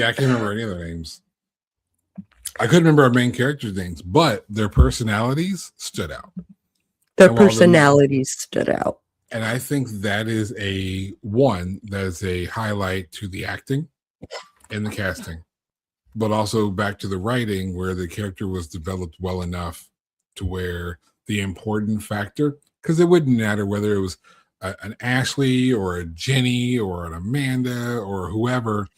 Speaker 2: I can't remember any of their names. I couldn't remember our main characters' names, but their personalities stood out.
Speaker 1: Their personalities stood out.
Speaker 2: And I think that is a highlight to the acting and the casting, but also back to the writing where the character was developed well enough to where the important factor, because it wouldn't matter whether it was an Ashley or a Jenny or an Amanda or whoever.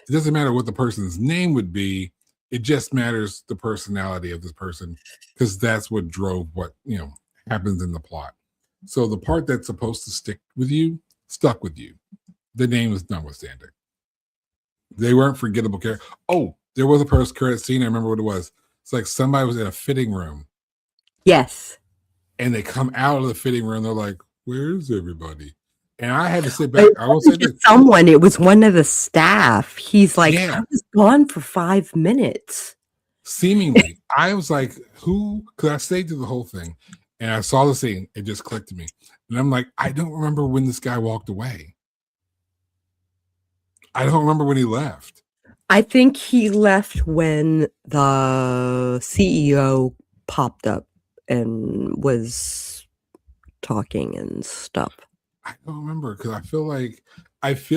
Speaker 2: It doesn't matter what the person's name would be. It just matters the personality of this person, because that's what drove what happens in the plot. So the part that's supposed to stick with you stuck with you. The name is notwithstanding. They weren't forgettable characters. Oh, there was a post-credit scene. I remember what it was. It's like somebody was in a fitting room.
Speaker 1: Yes.
Speaker 2: And they come out of the fitting room. They're like, "Where's everybody?" And I had to sit back. I will say this.
Speaker 1: Someone, it was one of the staff. He's like,
Speaker 2: Yeah.
Speaker 1: I was gone for 5 minutes.
Speaker 2: Seemingly. I was like, who? Because I stayed through the whole thing. And I saw the scene. It just clicked to me. And I'm like, I don't remember when this guy walked away. I don't remember when he left.
Speaker 1: I think he left when the CEO popped up and was talking and stuff.
Speaker 2: I don't remember, because I feel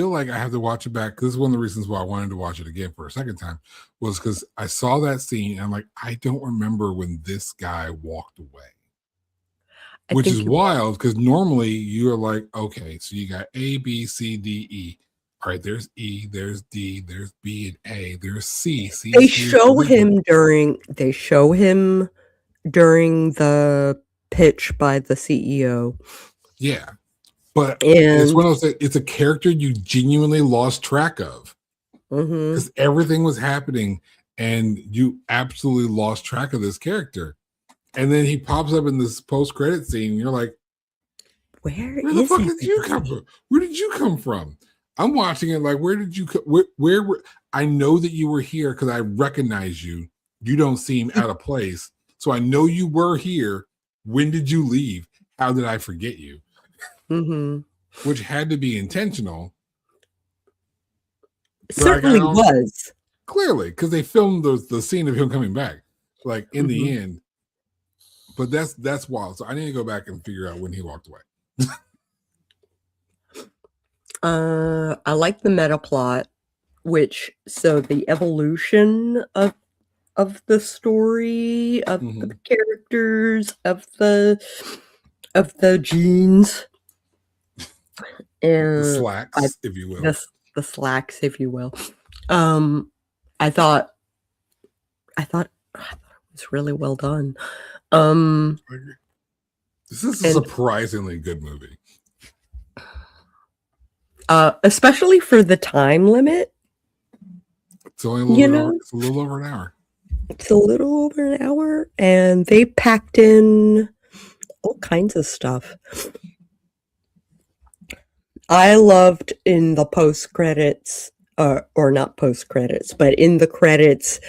Speaker 2: like I have to watch it back. This is one of the reasons why I wanted to watch it again for a second time, was because I saw that scene and I'm like, I don't remember when this guy walked away. Which is wild, because normally you're like, okay, so you got A, B, C, D, E. All right, there's E, there's D, there's B and A, there's C.
Speaker 1: They show him during the pitch by the CEO.
Speaker 2: Yeah. But it's one of those, it's a character you genuinely lost track of. Because everything was happening and you absolutely lost track of this character. And then he pops up in this post-credit scene and you're like, where the fuck did you come from? Where did you come from? I'm watching it like, where did you where were I know that you were here because I recognize you. You don't seem out of place. So I know you were here. When did you leave? How did I forget you? Which had to be intentional.
Speaker 1: Certainly was.
Speaker 2: Clearly, because they filmed the scene of him coming back, like in the end. But that's wild. So I need to go back and figure out when he walked away.
Speaker 1: I like the meta plot, so the evolution of the story, of the characters, of the genes, and
Speaker 2: the Slaxx, if you will.
Speaker 1: The Slaxx, if you will. I thought it was really well done.
Speaker 2: This is a surprisingly good movie.
Speaker 1: Especially for the time limit.
Speaker 2: It's only a little it's a little over an hour.
Speaker 1: It's a little over an hour, and they packed in all kinds of stuff. I loved in the post-credits, or not post-credits, but in the credits,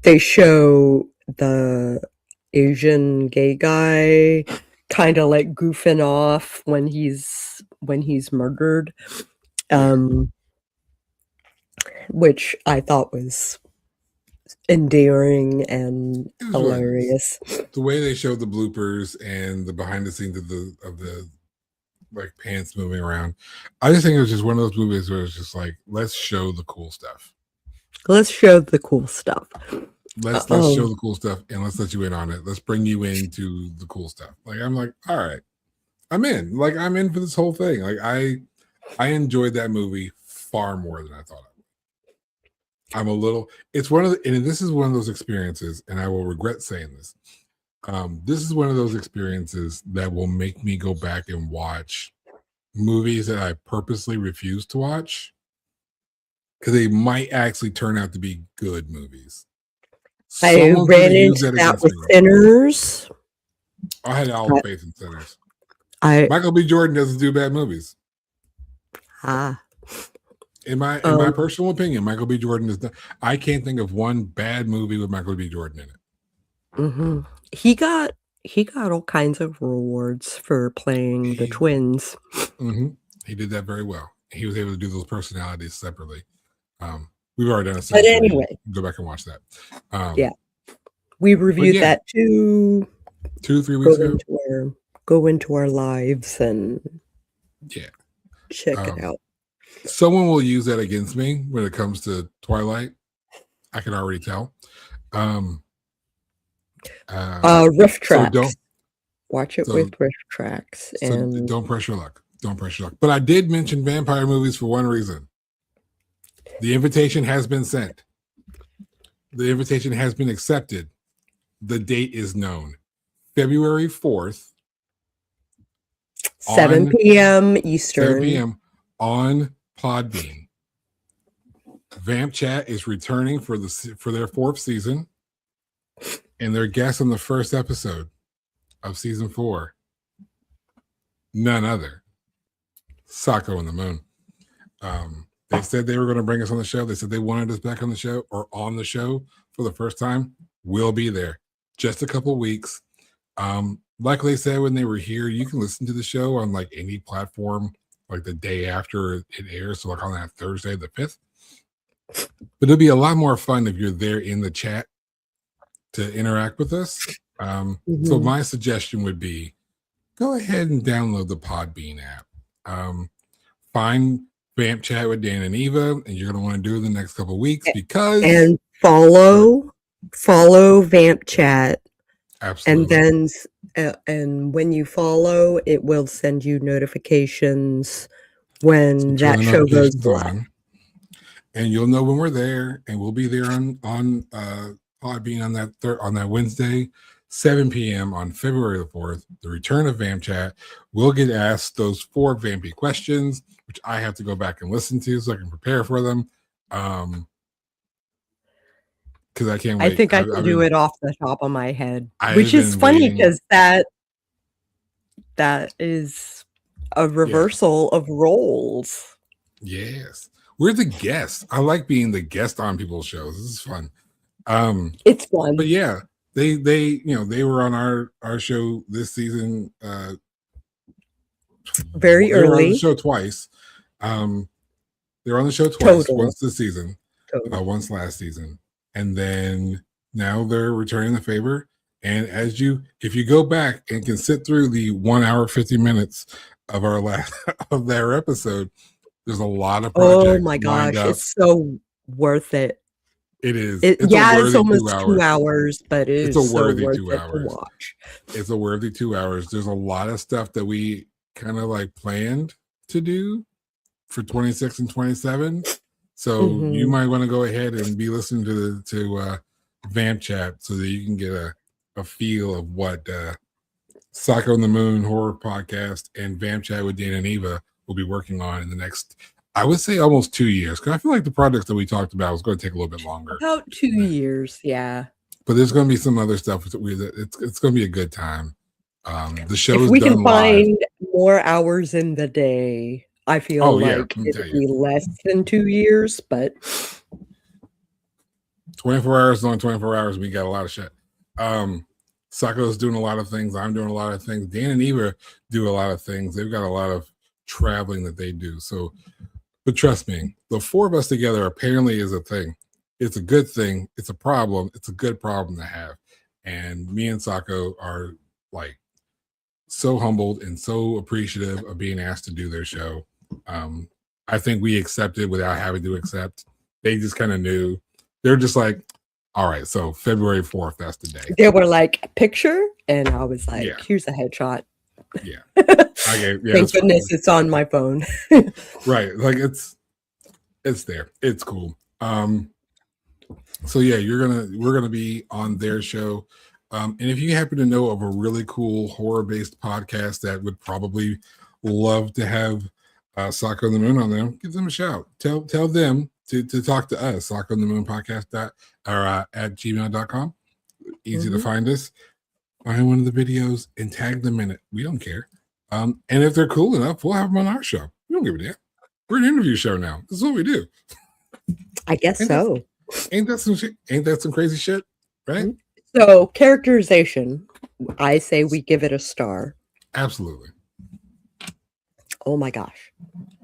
Speaker 1: they show the Asian gay guy kind of like goofing off when he's murdered, which I thought was endearing and hilarious.
Speaker 2: The way they showed the bloopers and the behind the scenes of the like pants moving around, I just think it was just one of those movies where it's just like, let's show the cool stuff.
Speaker 1: Let's show the cool stuff.
Speaker 2: Let's show the cool stuff, and let's let you in on it. Let's bring you into the cool stuff. Like, I'm like, all right, I'm in. Like, I'm in for this whole thing. Like, I enjoyed that movie far more than I thought I would. It's one of the, and this is one of those experiences, and I will regret saying this. This is one of those experiences that will make me go back and watch movies that I purposely refuse to watch, because they might actually turn out to be good movies.
Speaker 1: I ran into that with Sinners.
Speaker 2: I had all faith in Sinners. Michael B. Jordan doesn't do bad movies. In my personal opinion, Michael B. Jordan is. I can't think of one bad movie with Michael B. Jordan in it.
Speaker 1: He got all kinds of rewards for playing the twins.
Speaker 2: He did that very well. He was able to do those personalities separately. We've already done a
Speaker 1: but anyway,
Speaker 2: go back and watch that.
Speaker 1: Yeah, we reviewed that 2-3
Speaker 2: weeks ago.
Speaker 1: Go into our lives and check it out.
Speaker 2: Someone will use that against me when it comes to Twilight. I can already tell.
Speaker 1: Riff tracks.
Speaker 2: So
Speaker 1: watch it with riff tracks, and
Speaker 2: don't press your luck. Don't press your luck. But I did mention vampire movies for one reason. The invitation has been sent. The invitation has been accepted. The date is known. February 4th.
Speaker 1: 7 p.m. Eastern.
Speaker 2: 7 p.m. on Podbean. Vamp Chat is returning for their 4th season. And their guest on the first episode of season 4. None other. Sako and the Moon. They said they were going to bring us on the show. They said they wanted us back on the show or on the show for the first time. We'll be there. Just a couple weeks. Like they said when they were here, you can listen to the show on like any platform, like the day after it airs. So like on that Thursday, the 5th. But it'll be a lot more fun if you're there in the chat to interact with us. So my suggestion would be go ahead and download the Podbean app. Find Vamp Chat with Dan and Eva, and you're going to want to do it the next couple of weeks because
Speaker 1: and follow Vamp Chat.
Speaker 2: Absolutely.
Speaker 1: And then and when you follow, it will send you notifications when that show goes on.
Speaker 2: And you'll know when we're there, and we'll be there on Podbean on that Wednesday, 7 p.m. on February the 4th, the return of Vamp Chat. We'll get asked those 4 vampy questions, which I have to go back and listen to so I can prepare for them. Because I can't wait.
Speaker 1: I think I can do it off the top of my head, which is funny because that is a reversal of roles.
Speaker 2: Yes. We're the guests. I like being the guest on people's shows. This is fun.
Speaker 1: It's fun.
Speaker 2: But yeah, they were on our show this season
Speaker 1: very early.
Speaker 2: They were on the show twice. They were on the show twice. Total. Once this season, once last season. And then now they're returning the favor. And if you go back and can sit through the 1 hour 50 minutes of their episode, there's a lot of projects.
Speaker 1: Oh my gosh, it's so worth it.
Speaker 2: It is.
Speaker 1: It's almost 2 hours, but it's a worthy so 2 hours to watch.
Speaker 2: It's a worthy 2 hours. There's a lot of stuff that we kind of like planned to do for 26 and 27. So you might want to go ahead and be listening to Vamp Chat so that you can get a feel of what Sako and the Moon horror podcast and Vamp Chat with Dan and Eva will be working on in the next, I would say, almost 2 years. Because I feel like the projects that we talked about was going to take a little bit longer.
Speaker 1: About 2 years, yeah.
Speaker 2: But there's going to be some other stuff that it's going to be a good time. The show is
Speaker 1: we
Speaker 2: done
Speaker 1: can find more hours in the day. I feel like it'd be less than 2 years, but
Speaker 2: 24 hours is only 24 hours. We got a lot of shit. Sako's doing a lot of things. I'm doing a lot of things. Dan and Eva do a lot of things. They've got a lot of traveling that they do. So, but trust me, the 4 of us together apparently is a thing. It's a good thing. It's a problem. It's a good problem to have. And me and Sako are like so humbled and so appreciative of being asked to do their show. I think we accepted without having to accept. They just kind of knew. They're just like, all right, so February 4th, that's the day.
Speaker 1: They were like, picture? And I was like, here's a headshot.
Speaker 2: Yeah. Okay. Yeah,
Speaker 1: thank goodness it's on my phone.
Speaker 2: Right. Like it's there. It's cool. So yeah, we're gonna be on their show. And if you happen to know of a really cool horror-based podcast that would probably love to have Sako and the Moon on them, give them a shout. Tell them to talk to us, Sako and the Moon podcast at gmail.com. Easy to find us. Find one of the videos and tag them in it. We don't care. And if they're cool enough, we'll have them on our show. We don't give a damn. We're an interview show now. This is what we do.
Speaker 1: I guess so.
Speaker 2: Ain't that some shit? Ain't that some crazy shit? Right?
Speaker 1: So characterization, I say we give it a star.
Speaker 2: Absolutely.
Speaker 1: Oh my gosh.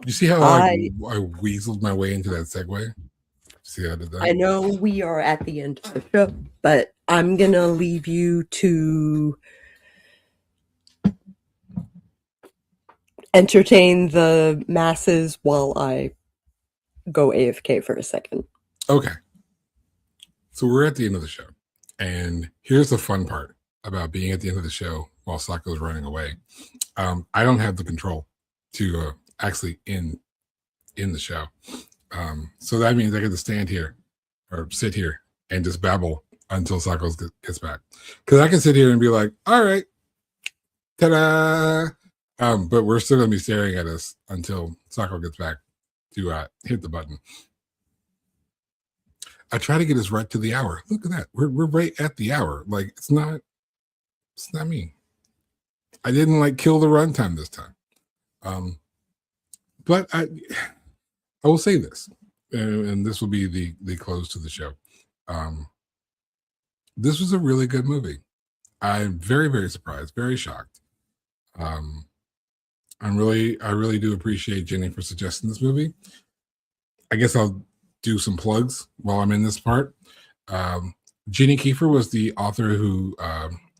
Speaker 2: You see how I weaseled my way into that segue? See how I did that?
Speaker 1: I know we are at the end of the show, but I'm going to leave you to entertain the masses while I go AFK for a second.
Speaker 2: Okay. So we're at the end of the show. And here's the fun part about being at the end of the show while Sako's running away. I don't have the control. to actually in the show. So that means I get to stand here or sit here and just babble until Sako gets back. Because I can sit here and be like, all right, ta-da! But we're still going to be staring at us until Sako gets back to hit the button. I try to get us right to the hour. Look at that. We're right at the hour. Like, it's not me. I didn't like kill the runtime this time. But I will say this, and this will be the close to the show. This was a really good movie. I'm very, very surprised, very shocked. I really do appreciate Jenny for suggesting this movie. I guess I'll do some plugs while I'm in this part. Jenny Kiefer was the author who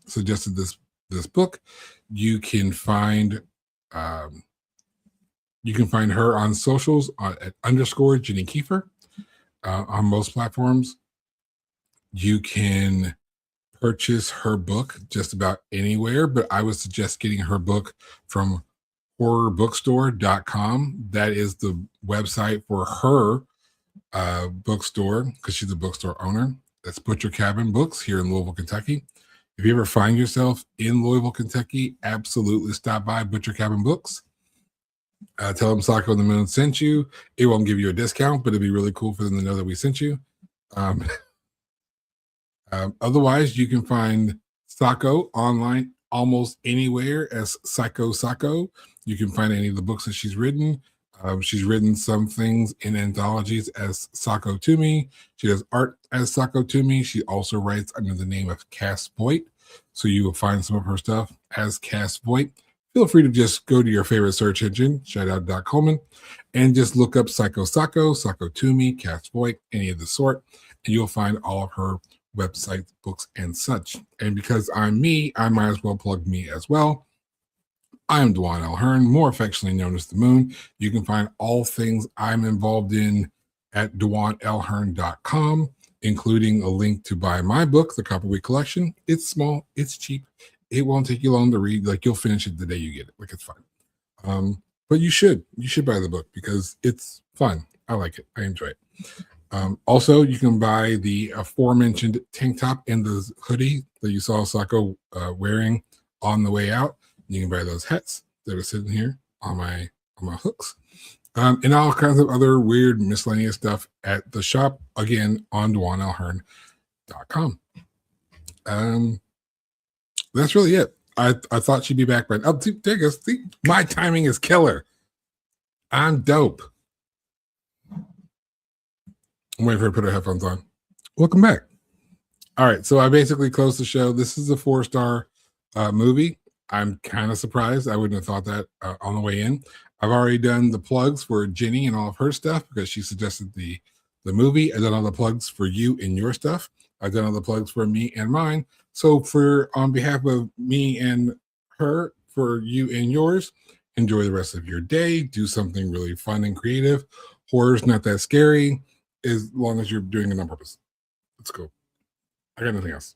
Speaker 2: suggested this book. You can find her on socials at _ Jenny Kiefer on most platforms. You can purchase her book just about anywhere, but I would suggest getting her book from horrorbookstore.com. That is the website for her bookstore, because she's a bookstore owner. That's Butcher Cabin Books here in Louisville, Kentucky. If you ever find yourself in Louisville, Kentucky, absolutely stop by Butcher Cabin Books. Tell them Sako and the Moon sent you. It won't give you a discount, but it'd be really cool for them to know that we sent you. Otherwise, you can find Sako online almost anywhere as Sako. You can find any of the books that she's written. She's written some things in anthologies as Sako to Me. She does art as Sako to Me. She also writes under the name of Cass Voigt. So you will find some of her stuff as Cass Voigt. Feel free to just go to your favorite search engine, shout out Doc Coleman, and just look up Sako to Me, Cass Voigt, any of the sort, and you'll find all of her websites, books, and such. And because I'm me, I might as well plug me as well. I am Dwan L. Hearn, more affectionately known as the Moon. You can find all things I'm involved in at DwanLHearn.com, including a link to buy my book, The Copperweed Collection. It's small, it's cheap, it won't take you long to read. Like, you'll finish it the day you get it. Like, it's fine. But you should buy the book because it's fun. I like it. I enjoy it. Also, you can buy the aforementioned tank top and the hoodie that you saw Sako wearing on the way out. You can buy those hats that are sitting here on my hooks, and all kinds of other weird miscellaneous stuff at the shop. Again, on DwanLHearn.com. That's really it. I thought she'd be back by now. There goes. My timing is killer. I'm dope. I'm waiting for her to put her headphones on. Welcome back. All right, so I basically closed the show. This is a 4-star movie. I'm kind of surprised. I wouldn't have thought that on the way in. I've already done the plugs for Jenny and all of her stuff because she suggested the movie. I've done all the plugs for you and your stuff. I've done all the plugs for me and mine. So on behalf of me and her, for you and yours, enjoy the rest of your day. Do something really fun and creative. Horror's not that scary as long as you're doing it on purpose. It's cool. I got nothing else.